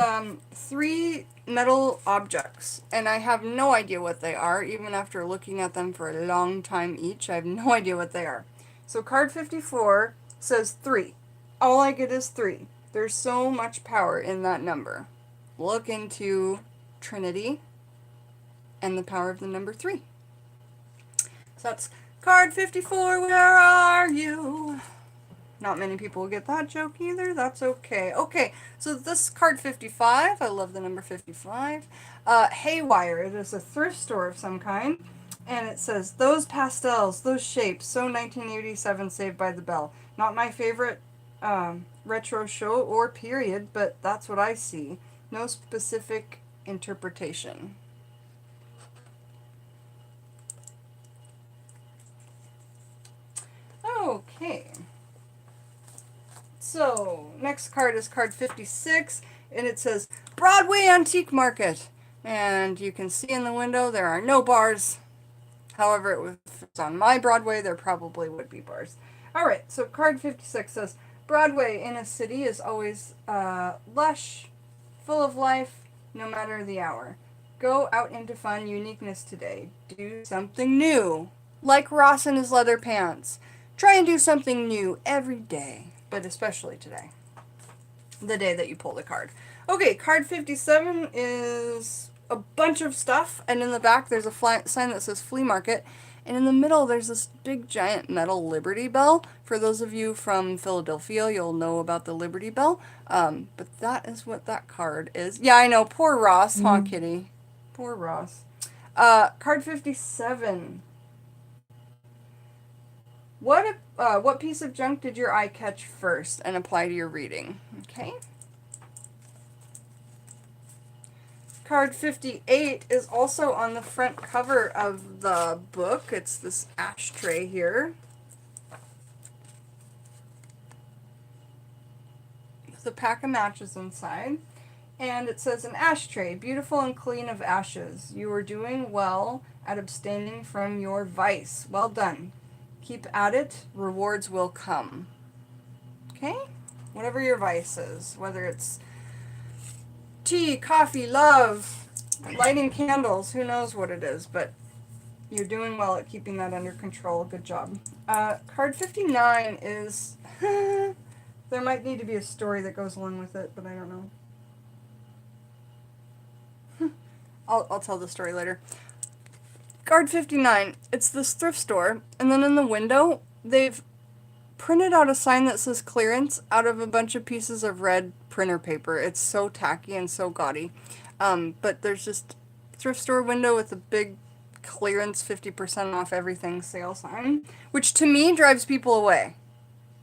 3 metal objects, and I have no idea what they are, even after looking at them for a long time each. I have no idea what they are. So card 54 says 3. All I get is 3. There's so much power in that number. Look into Trinity and the power of the number 3. So that's card 54, where are you? Not many people will get that joke either. That's okay. Okay, so this card 55, I love the number 55. Haywire. It is a thrift store of some kind. And it says, those pastels, those shapes, so 1987 Saved by the Bell. Not my favorite retro show or period, but that's what I see. No specific interpretation. Okay. So, next card is card 56, and it says, Broadway Antique Market. And you can see in the window there are no bars. However, if it's on my Broadway, there probably would be bars. Alright, so card 56 says, Broadway in a city is always lush, full of life, no matter the hour. Go out into fun uniqueness today. Do something new. Like Ross in his leather pants. Try and do something new every day, but especially today. The day that you pull the card. Okay, card 57 is a bunch of stuff, and in the back there's a sign that says Flea Market, and in the middle there's this big giant metal Liberty Bell. For those of you from Philadelphia, you'll know about the Liberty Bell, but that is what that card is. Yeah, I know, poor Ross, huh, kitty? Poor Ross. Card 57. What piece of junk did your eye catch first and apply to your reading? Okay. Card 58 is also on the front cover of the book. It's this ashtray here. With a pack of matches inside. And it says, an ashtray, beautiful and clean of ashes. You are doing well at abstaining from your vice. Well done. Keep at it. Rewards will come. Okay? Whatever your vice is. Whether it's tea, coffee, love, lighting candles, who knows what it is, but you're doing well at keeping that under control. Good job. Card 59 is, there might need to be a story that goes along with it, but I don't know. I'll tell the story later. Card 59, it's this thrift store, and then in the window, they've printed out a sign that says clearance out of a bunch of pieces of red printer paper. It's so tacky and so gaudy. But there's just thrift store window with a big clearance 50% off everything sale sign, which to me drives people away.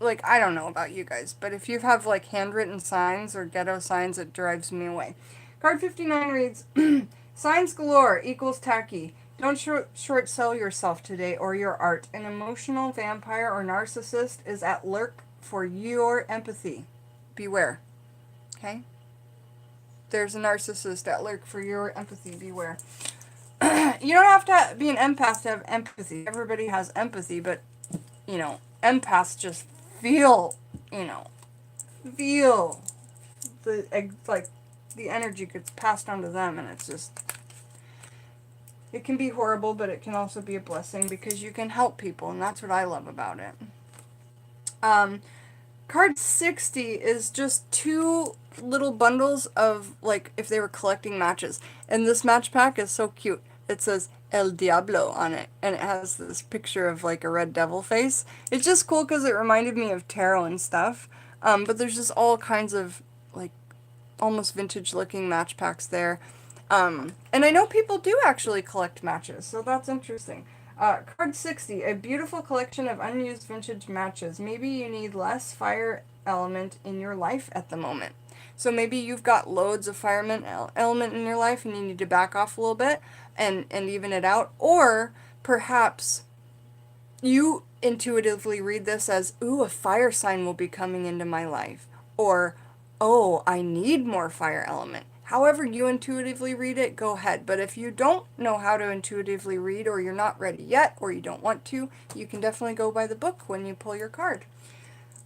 Like, I don't know about you guys, but if you have like handwritten signs or ghetto signs, it drives me away. Card 59 reads, signs galore equals tacky. Don't short sell yourself today or your art. An emotional vampire or narcissist is at lurk for your empathy. Beware. Okay? There's a narcissist at lurk for your empathy. Beware. You don't have to be an empath to have empathy. Everybody has empathy, but, you know, empaths just feel, feel the energy gets passed on to them, and it's just, it can be horrible, but it can also be a blessing because you can help people, and that's what I love about it. Card 60 is just two little bundles of, like, if they were collecting matches, and this match pack is so cute. It says El Diablo on it, and it has this picture of, like, a red devil face. It's just cool because it reminded me of tarot and stuff, but there's just all kinds of, like, almost vintage-looking match packs there. And I know people do actually collect matches, so that's interesting. Card 60, a beautiful collection of unused vintage matches. Maybe you need less fire element in your life at the moment. So maybe you've got loads of fire element in your life and you need to back off a little bit and even it out. Or perhaps you intuitively read this as, ooh, a fire sign will be coming into my life. Or, oh, I need more fire element. However you intuitively read it, go ahead. But if you don't know how to intuitively read, or you're not ready yet, or you don't want to, you can definitely go by the book when you pull your card.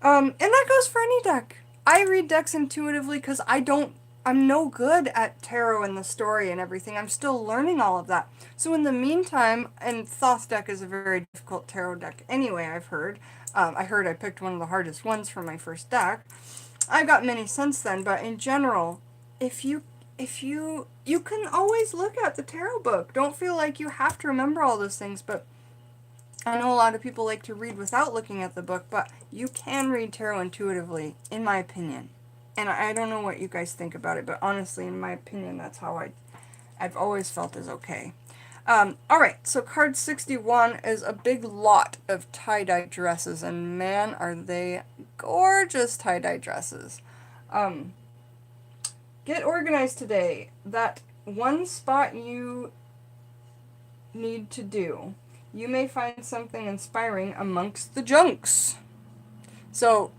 And that goes for any deck. I read decks intuitively because I'm no good at tarot and the story and everything. I'm still learning all of that. So in the meantime, and Thoth deck is a very difficult tarot deck anyway, I've heard. I picked one of the hardest ones for my first deck. I've got many since then, but in general, if you can always look at the tarot book. Don't feel like you have to remember all those things, but I know a lot of people like to read without looking at the book, but you can read tarot intuitively, in my opinion. And I don't know what you guys think about it, but honestly, in my opinion, that's how I've always felt is okay. Alright, so card 61 is a big lot of tie-dye dresses, and man, are they gorgeous tie-dye dresses. Get organized today. That one spot you need to do. You may find something inspiring amongst the junks. So,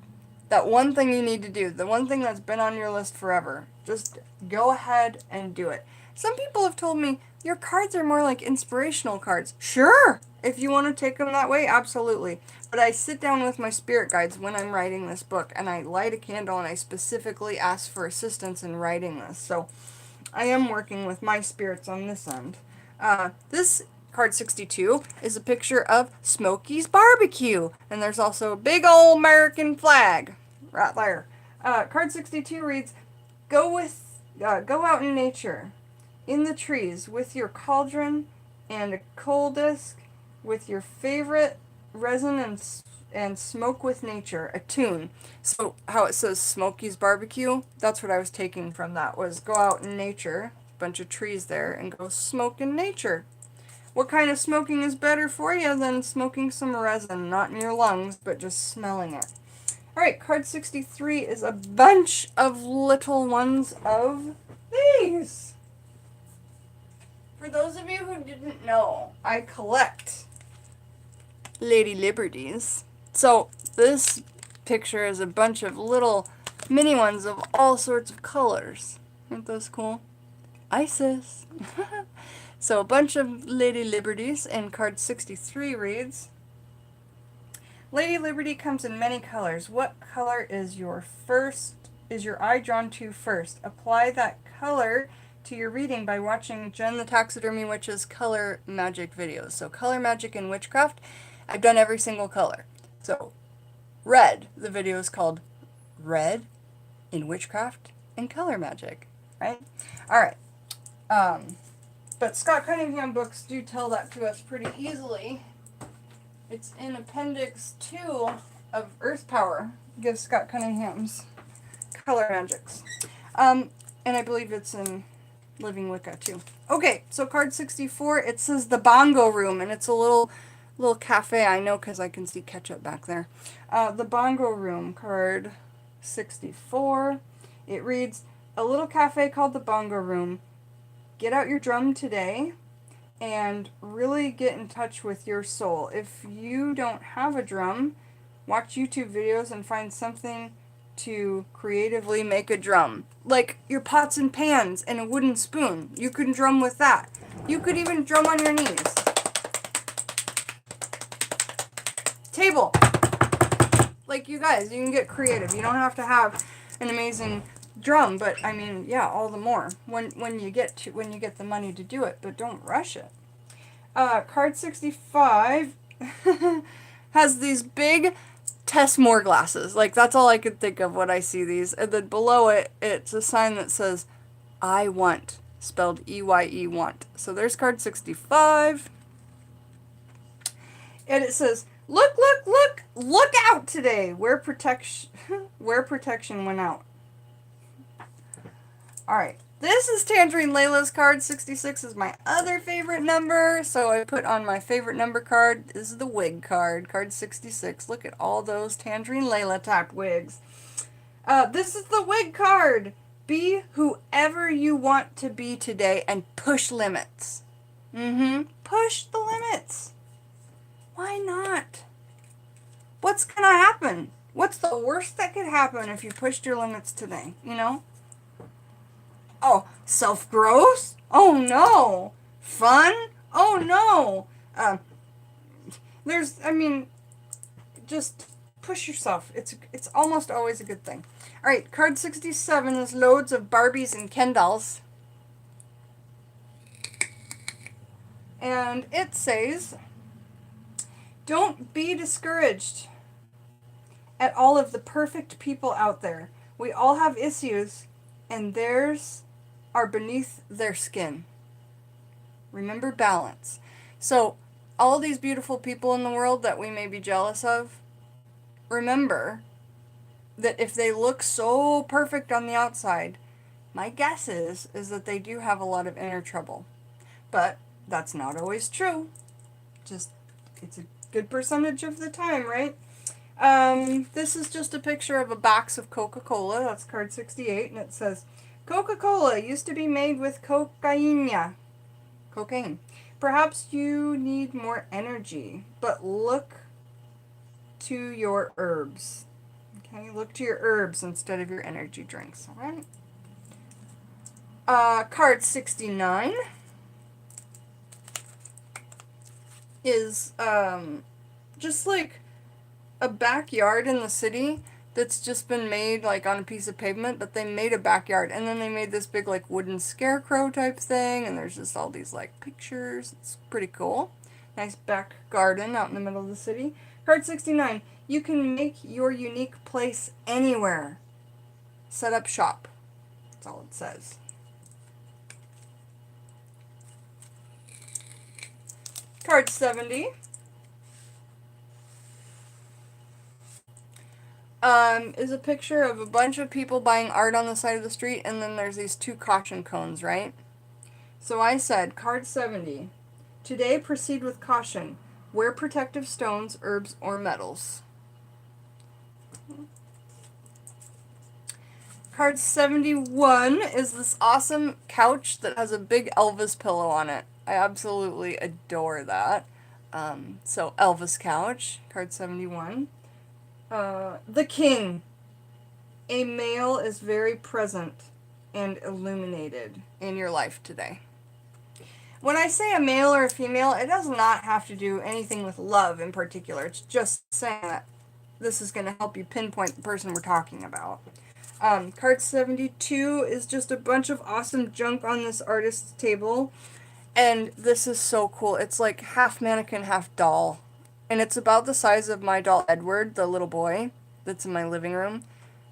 that one thing you need to do, the one thing that's been on your list forever, just go ahead and do it. Some people have told me, your cards are more like inspirational cards. Sure! If you want to take them that way, absolutely. But I sit down with my spirit guides when I'm writing this book, and I light a candle, and I specifically ask for assistance in writing this. So, I am working with my spirits on this end. This card 62 is a picture of Smokey's Barbecue, and there's also a big old American flag right there. Card 62 reads, go out in nature, in the trees, with your cauldron and a coal disc, with your favorite resin and smoke with nature, a tune. So how it says Smokey's Barbecue, that's what I was taking from that, was go out in nature, bunch of trees there, and go smoke in nature. What kind of smoking is better for you than smoking some resin, not in your lungs, but just smelling it? Alright, card 63 is a bunch of little ones of these. For those of you who didn't know, I collect Lady Liberties. So this picture is a bunch of little mini ones of all sorts of colors. Aren't those cool? Isis. So a bunch of Lady Liberties, and card 63 reads, Lady Liberty comes in many colors. What color is your eye drawn to first? Apply that color to your reading by watching Jen the Taxidermy Witch's color magic videos. So color magic and witchcraft, I've done every single color. So red, the video is called Red in Witchcraft and Color Magic, right? Alright. But Scott Cunningham books do tell that to us pretty easily. It's in Appendix 2 of Earth Power. Gives Scott Cunningham's Color Magics. And I believe it's in Living Wicca too. Okay, so card 64, it says the Bongo Room, and it's a little cafe. I know because I can see ketchup back there. The Bongo Room, card 64. It reads, a little cafe called the Bongo Room. Get out your drum today and really get in touch with your soul. If you don't have a drum, watch YouTube videos and find something to creatively make a drum. Like your pots and pans and a wooden spoon. You can drum with that. You could even drum on your knees. Table. Like you guys, you can get creative. You don't have to have an amazing drum, but I mean, yeah, all the more when you get the money to do it, but don't rush it. Card 65 has these big Tessmore glasses. Like, that's all I could think of when I see these. And then below it, it's a sign that says, I want, spelled E-Y-E, want. So there's card 65. And it says, look, look, look, look out today. Where protection went out. All right. This is Tangerine Layla's card. 66 is my other favorite number, so I put on my favorite number card. This is the wig card, card 66. Look at all those Tangerine Layla type wigs. This is the wig card. Be whoever you want to be today and push limits. Push the limits. Why not? What's going to happen? What's the worst that could happen if you pushed your limits today, you know? Oh, self-growth? Oh, no. Fun? Oh, no. Just push yourself. It's almost always a good thing. All right, card 67 is loads of Barbies and Ken dolls. And it says, don't be discouraged at all of the perfect people out there. We all have issues, and theirs are beneath their skin. Remember balance. So, all these beautiful people in the world that we may be jealous of, remember that if they look so perfect on the outside, my guess is that they do have a lot of inner trouble. But that's not always true. Just, it's a good percentage of the time, right? This is just a picture of a box of Coca-Cola. That's card 68, and it says, Coca-Cola used to be made with cocaine. Perhaps you need more energy, but look to your herbs. Okay, look to your herbs instead of your energy drinks, all right? Card 69 is just like a backyard in the city that's just been made like on a piece of pavement, but they made a backyard and then they made this big like wooden scarecrow type thing, and there's just all these like pictures. It's pretty cool. Nice back garden out in the middle of the city. Card 69. You can make your unique place anywhere. Set up shop. That's all it says. Card 70. Is a picture of a bunch of people buying art on the side of the street, and then there's these two caution cones, right? So I said, card 70. Today, proceed with caution. Wear protective stones, herbs, or metals. Card 71 is this awesome couch that has a big Elvis pillow on it. I absolutely adore that. So Elvis couch, card 71. The King. A male is very present and illuminated in your life today. When I say a male or a female, it does not have to do anything with love in particular. It's just saying that this is going to help you pinpoint the person we're talking about. Card 72 is just a bunch of awesome junk on this artist's table. And this is so cool. It's like half mannequin, half doll. And it's about the size of my doll Edward, the little boy that's in my living room.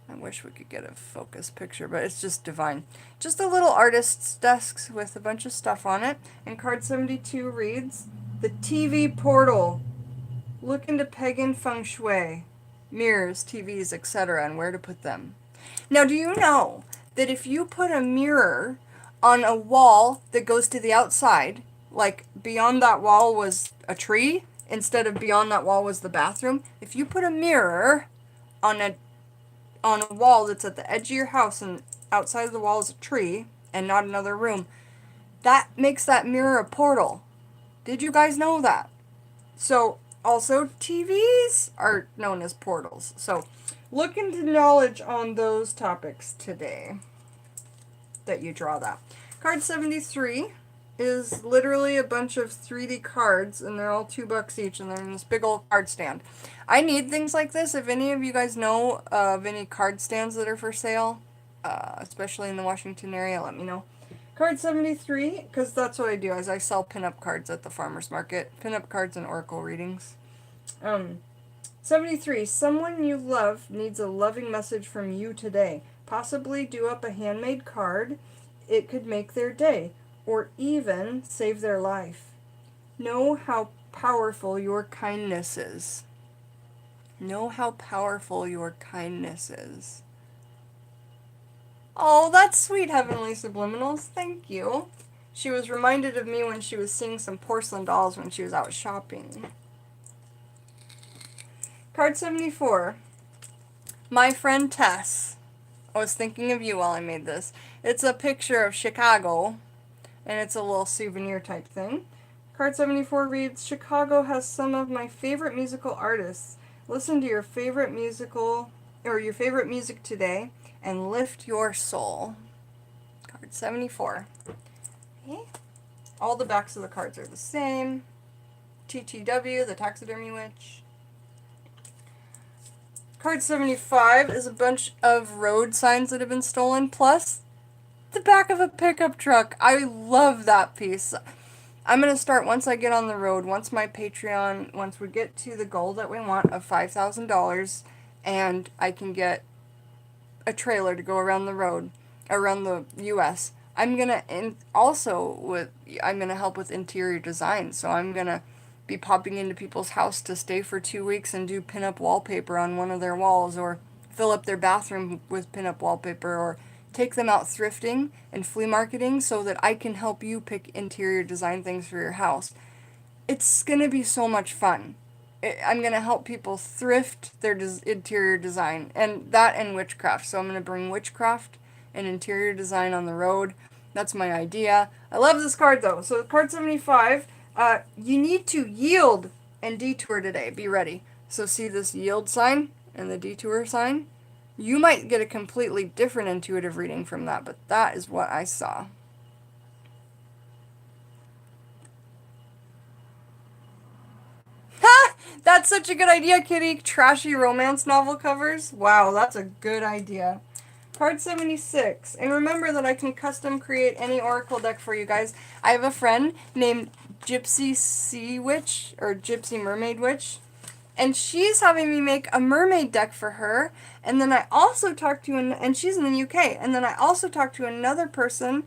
I wish we could get a focus picture, but it's just divine. Just a little artist's desk with a bunch of stuff on it. And card 72 reads, The TV Portal. Look into pagan feng shui. mirrors, TVs, etc., and where to put them. Now, do you know that if you put a mirror on a wall that goes to the outside, like beyond that wall was a tree, instead of beyond that wall was the bathroom, if you put a mirror on a wall that's at the edge of your house and outside of the wall is a tree and not another room, that makes that mirror a portal. Did you guys know that? So, also, TVs are known as portals. So, look into knowledge on those topics today that you draw that. Card 73 is literally a bunch of 3D cards, and they're all $2 each, and they're in this big old card stand. I need things like this. If any of you guys know of any card stands that are for sale, especially in the Washington area, let me know. Card 73, because that's what I do, is I sell pinup cards at the farmer's market. Pinup cards and oracle readings. 73, someone you love needs a loving message from you today. Possibly do up a handmade card. It could make their day, or even save their life. Know how powerful your kindness is. Know how powerful your kindness is. Oh, that's sweet, Heavenly Subliminals. Thank you. She was reminded of me when she was seeing some porcelain dolls when she was out shopping. Card 74. My friend Tess. I was thinking of you while I made this. It's a picture of Chicago, and it's a little souvenir type thing. Card 74 reads, Chicago has some of my favorite musical artists. Listen to your favorite musical, or your favorite music today, and lift your soul. Card 74. Okay. All the backs of the cards are the same. TTW, the taxidermy witch. Card 75 is a bunch of road signs that have been stolen, plus the back of a pickup truck. I love that piece. I'm going to start once I get on the road, once my Patreon, once we get to the goal that we want of $5,000, and I can get a trailer to go around the road, around the U.S. I'm going to I'm going to help with interior design, so I'm going to be popping into people's house to stay for 2 weeks and do pinup wallpaper on one of their walls, or fill up their bathroom with pinup wallpaper, or take them out thrifting and flea marketing so that I can help you pick interior design things for your house. It's going to be so much fun. I'm going to help people thrift their interior design, and that and witchcraft. So I'm going to bring witchcraft and interior design on the road. That's my idea. I love this card though. So card 75, you need to yield and detour today. Be ready. So see this yield sign and the detour sign? You might get a completely different intuitive reading from that, but that is what I saw. Ha! That's such a good idea, Kitty. Trashy romance novel covers? Wow, that's a good idea. Card 76. And remember that I can custom create any oracle deck for you guys. I have a friend named Gypsy Sea Witch, or Gypsy Mermaid Witch, and she's having me make a mermaid deck for her. And then I also talked to, and she's in the UK, and then I also talked to another person.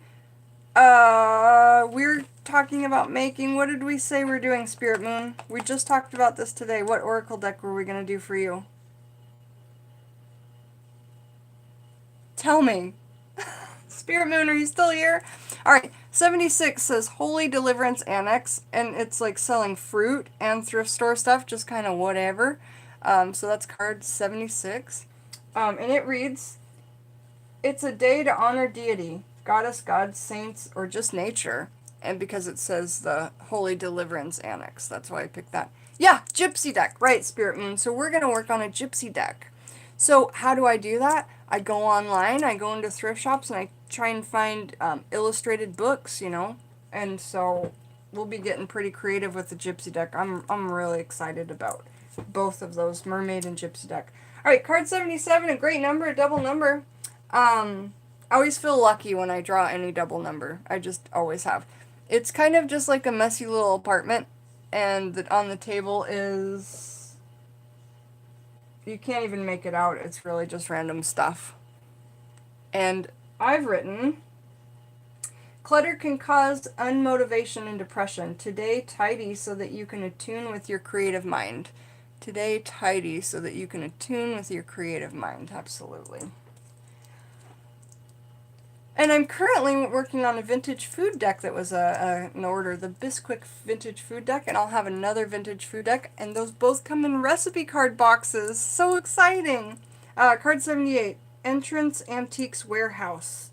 We're talking about making, what did we say we're doing, Spirit Moon? We just talked about this today. What oracle deck were we going to do for you? Tell me. Spirit Moon, are you still here? Alright, 76 says Holy Deliverance Annex, and it's like selling fruit and thrift store stuff, just kind of whatever. So that's card 76. And it reads, it's a day to honor deity, goddess, gods, saints, or just nature. And because it says the Holy Deliverance Annex, that's why I picked that. Yeah, gypsy deck, right, Spirit Moon. So we're going to work on a gypsy deck. So how do I do that? I go online, I go into thrift shops, and I try and find illustrated books, you know. And so we'll be getting pretty creative with the gypsy deck. I'm really excited about both of those, mermaid and gypsy deck. All right, card 77, a great number, a double number. I always feel lucky when I draw any double number. I just always have. It's kind of just like a messy little apartment, and on the table is... you can't even make it out. It's really just random stuff. And I've written, clutter can cause unmotivation and depression. Today, tidy so that you can attune with your creative mind. Today, tidy so that you can attune with your creative mind. Absolutely. And I'm currently working on a vintage food deck that was an order, the Bisquick vintage food deck, and I'll have another vintage food deck, and those both come in recipe card boxes. So exciting! Card 78, Entrance Antiques Warehouse.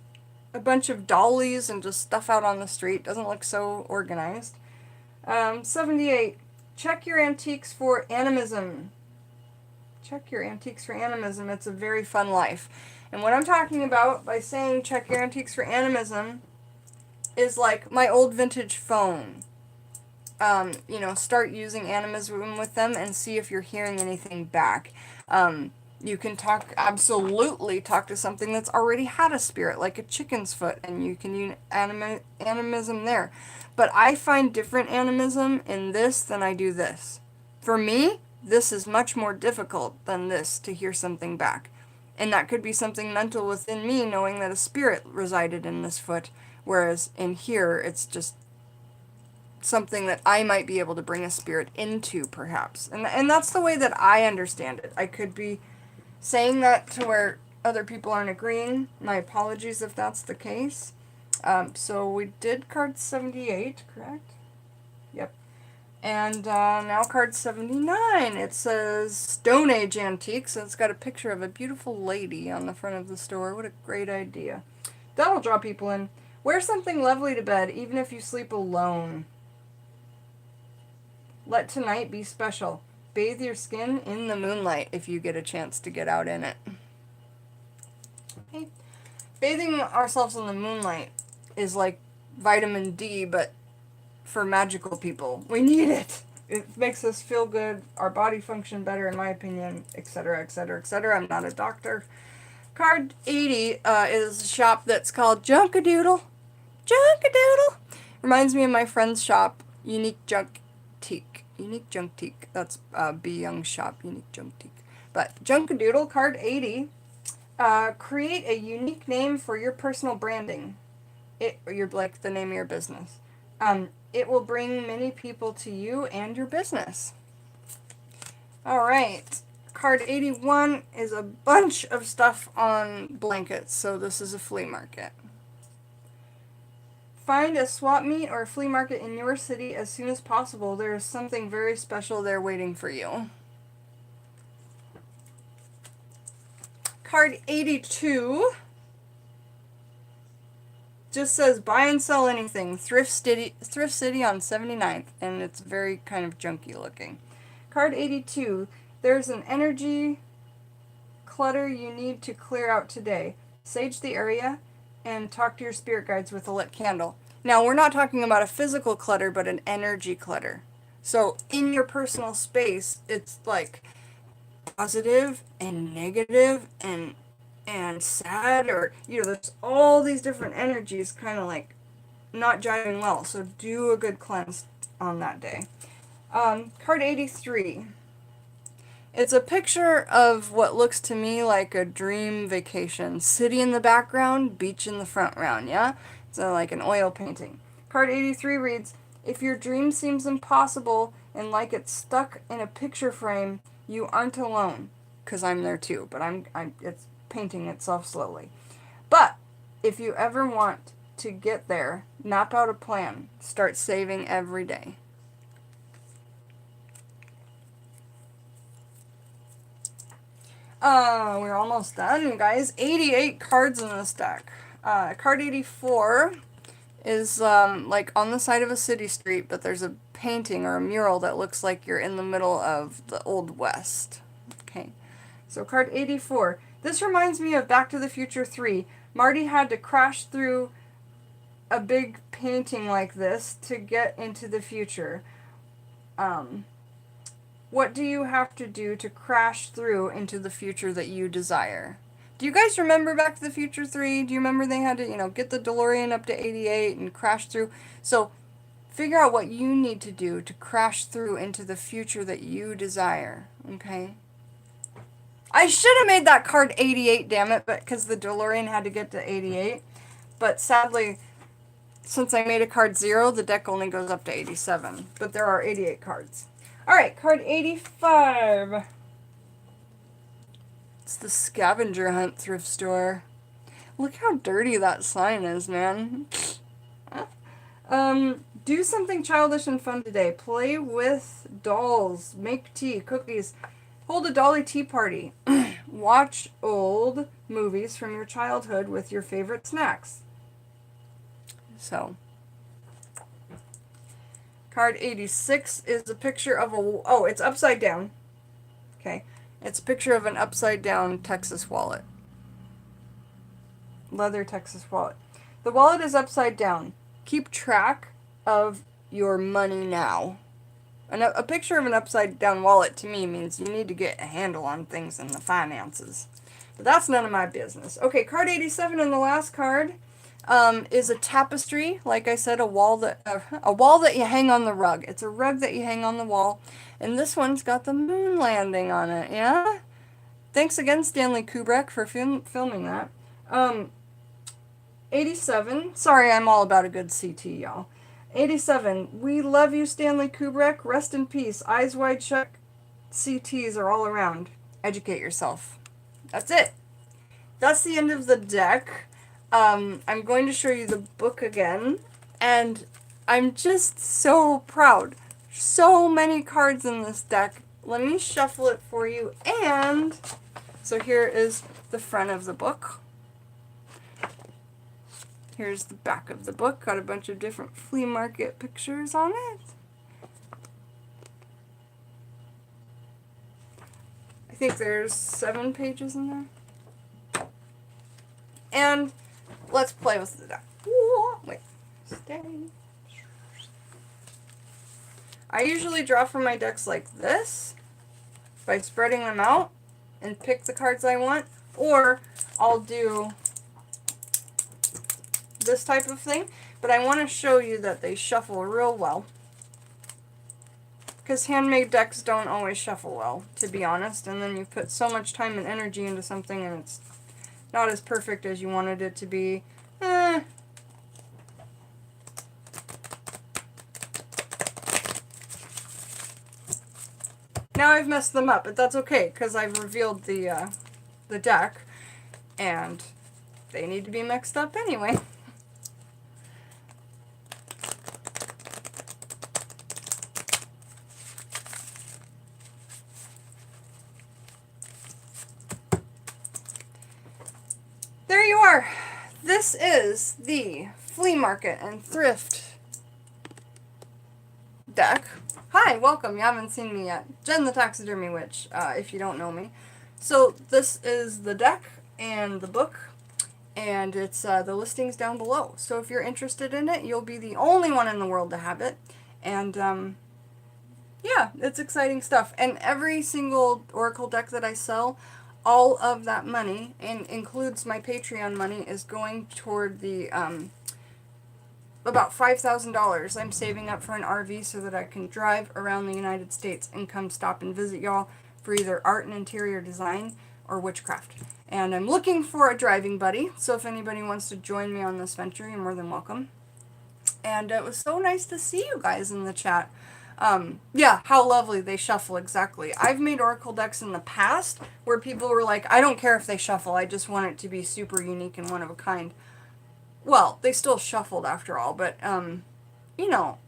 A bunch of dollies and just stuff out on the street. Doesn't look so organized. 78, check your antiques for animism. Check your antiques for animism. It's a very fun life. And what I'm talking about by saying check your antiques for animism is like my old vintage phone. You know, start using animism with them and see if you're hearing anything back. You can absolutely talk to something that's already had a spirit, like a chicken's foot, and you can use animism there. But I find different animism in this than I do this. For me, this is much more difficult than this to hear something back. And that could be something mental within me, knowing that a spirit resided in this foot, whereas in here, it's just something that I might be able to bring a spirit into, perhaps. And that's the way that I understand it. I could be saying that to where other people aren't agreeing. My apologies if that's the case. So we did card 78, correct? Yep. And now card 79. It says Stone Age Antiques, and it's got a picture of a beautiful lady on the front of the store. What a great idea. That'll draw people in. Wear something lovely to bed, even if you sleep alone. Let tonight be special. Bathe your skin in the moonlight if you get a chance to get out in it. Okay. Bathing ourselves in the moonlight is like vitamin D, but for magical people. We need it. It makes us feel good, our body function better, in my opinion, etc., etc., etc. I'm not a doctor. Card 80 is a shop that's called Junkadoodle. Junkadoodle! Reminds me of my friend's shop, Unique Junktique. Unique Junktique. That's B. Young's shop, Unique Junktique. But Junkadoodle, card 80. Create a unique name for your personal branding. Like the name of your business. It will bring many people to you and your business. Alright, card 81 is a bunch of stuff on blankets, so this is a flea market. Find a swap meet or a flea market in your city as soon as possible. There is something very special there waiting for you. Card 82 just says buy and sell anything. Thrift City on 79th, and it's very kind of junky looking. Card 82, there's an energy clutter you need to clear out today. Sage the area and talk to your spirit guides with a lit candle. Now, we're not talking about a physical clutter, but an energy clutter. So in your personal space, it's like positive and negative and sad, or, you know, there's all these different energies kind of like not jiving well. So do a good cleanse on that day. Card 83. It's a picture of what looks to me like a dream vacation. City in the background, beach in the front round, yeah? It's like an oil painting. Card 83 reads, if your dream seems impossible and like it's stuck in a picture frame, you aren't alone. Because I'm there too, but it's painting itself slowly. But if you ever want to get there, map out a plan. Start saving every day. We're almost done, guys. 88 cards in this deck. Card 84 is like on the side of a city street, but there's a painting or a mural that looks like you're in the middle of the Old West. Okay, so card 84. This reminds me of Back to the Future 3. Marty had to crash through a big painting like this to get into the future. What do you have to do to crash through into the future that you desire? Do you guys remember Back to the Future 3? Do you remember they had to, get the DeLorean up to 88 and crash through? So figure out what you need to do to crash through into the future that you desire, okay? I should have made that card 88, damn it, but because the DeLorean had to get to 88. But sadly, since I made a card 0, the deck only goes up to 87. But there are 88 cards. Alright, card 85. It's the Scavenger Hunt thrift store. Look how dirty that sign is, man. Do something childish and fun today. Play with dolls. Make tea, cookies. Hold a dolly tea party. Watch old movies from your childhood with your favorite snacks. So, card 86 is a picture of a... Oh, it's upside down. Okay. It's a picture of an upside down Texas wallet. Leather Texas wallet. The wallet is upside down. Keep track of your money now. A picture of an upside down wallet to me means you need to get a handle on things in the finances. But that's none of my business. Okay, card 87 and the last card is a tapestry. Like I said, a wall that you hang on the rug. It's a rug that you hang on the wall. And this one's got the moon landing on it, yeah? Thanks again, Stanley Kubrick, for filming that. 87. Sorry, I'm all about a good CT, y'all. 87. We love you, Stanley Kubrick. Rest in peace. Eyes wide shut. CTs are all around. Educate yourself. That's it. That's the end of the deck. I'm going to show you the book again. And I'm just so proud. So many cards in this deck. Let me shuffle it for you. And so here is the front of the book. Here's the back of the book. Got a bunch of different flea market pictures on it. I think there's 7 pages in there. And let's play with the deck. Wait, stay. I usually draw from my decks like this by spreading them out and pick the cards I want, or I'll do this type of thing, but I want to show you that they shuffle real well, because handmade decks don't always shuffle well, to be honest, and then you put so much time and energy into something and it's not as perfect as you wanted it to be. Now I've messed them up, but that's okay, because I've revealed the deck, and they need to be mixed up anyway. There you are. This is the Flea Market and Thrift deck. Hi, welcome. You haven't seen me yet. Jen the Taxidermy Witch, if you don't know me. So this is the deck and the book, and it's the listings down below. So if you're interested in it, you'll be the only one in the world to have it. And yeah, it's exciting stuff. And every single Oracle deck that I sell, all of that money, and includes my Patreon money, is going toward the about $5,000 I'm saving up for an RV so that I can drive around the United States and come stop and visit y'all for either art and interior design or witchcraft. And I'm looking for a driving buddy, so if anybody wants to join me on this venture, you're more than welcome. And it was so nice to see you guys in the chat. Yeah, how lovely they shuffle, exactly. I've made Oracle decks in the past where people were like, I don't care if they shuffle, I just want it to be super unique and one of a kind. Well, they still shuffled after all, but, you know,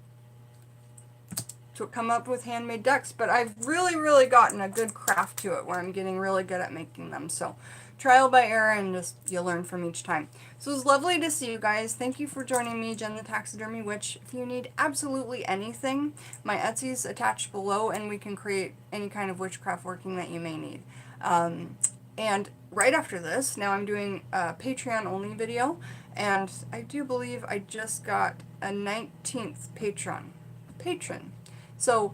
to come up with handmade decks. But I've really gotten a good craft to it where I'm getting really good at making them. So trial by error, and just you learn from each time. So it was lovely to see you guys. Thank you for joining me, Jen the Taxidermy Witch. If you need absolutely anything, my Etsy's attached below, and we can create any kind of witchcraft working that you may need. And right after this, now I'm doing a Patreon only video, and I do believe I just got a 19th patron. So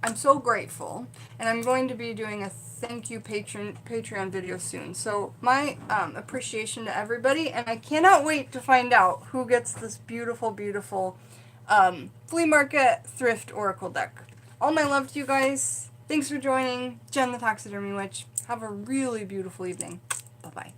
I'm so grateful, and I'm going to be doing a thank you Patreon video soon. So my appreciation to everybody, and I cannot wait to find out who gets this beautiful Flea Market Thrift Oracle deck. All my love to you guys. Thanks for joining. Jen the Taxidermy Witch. Have a really beautiful evening. Bye-bye.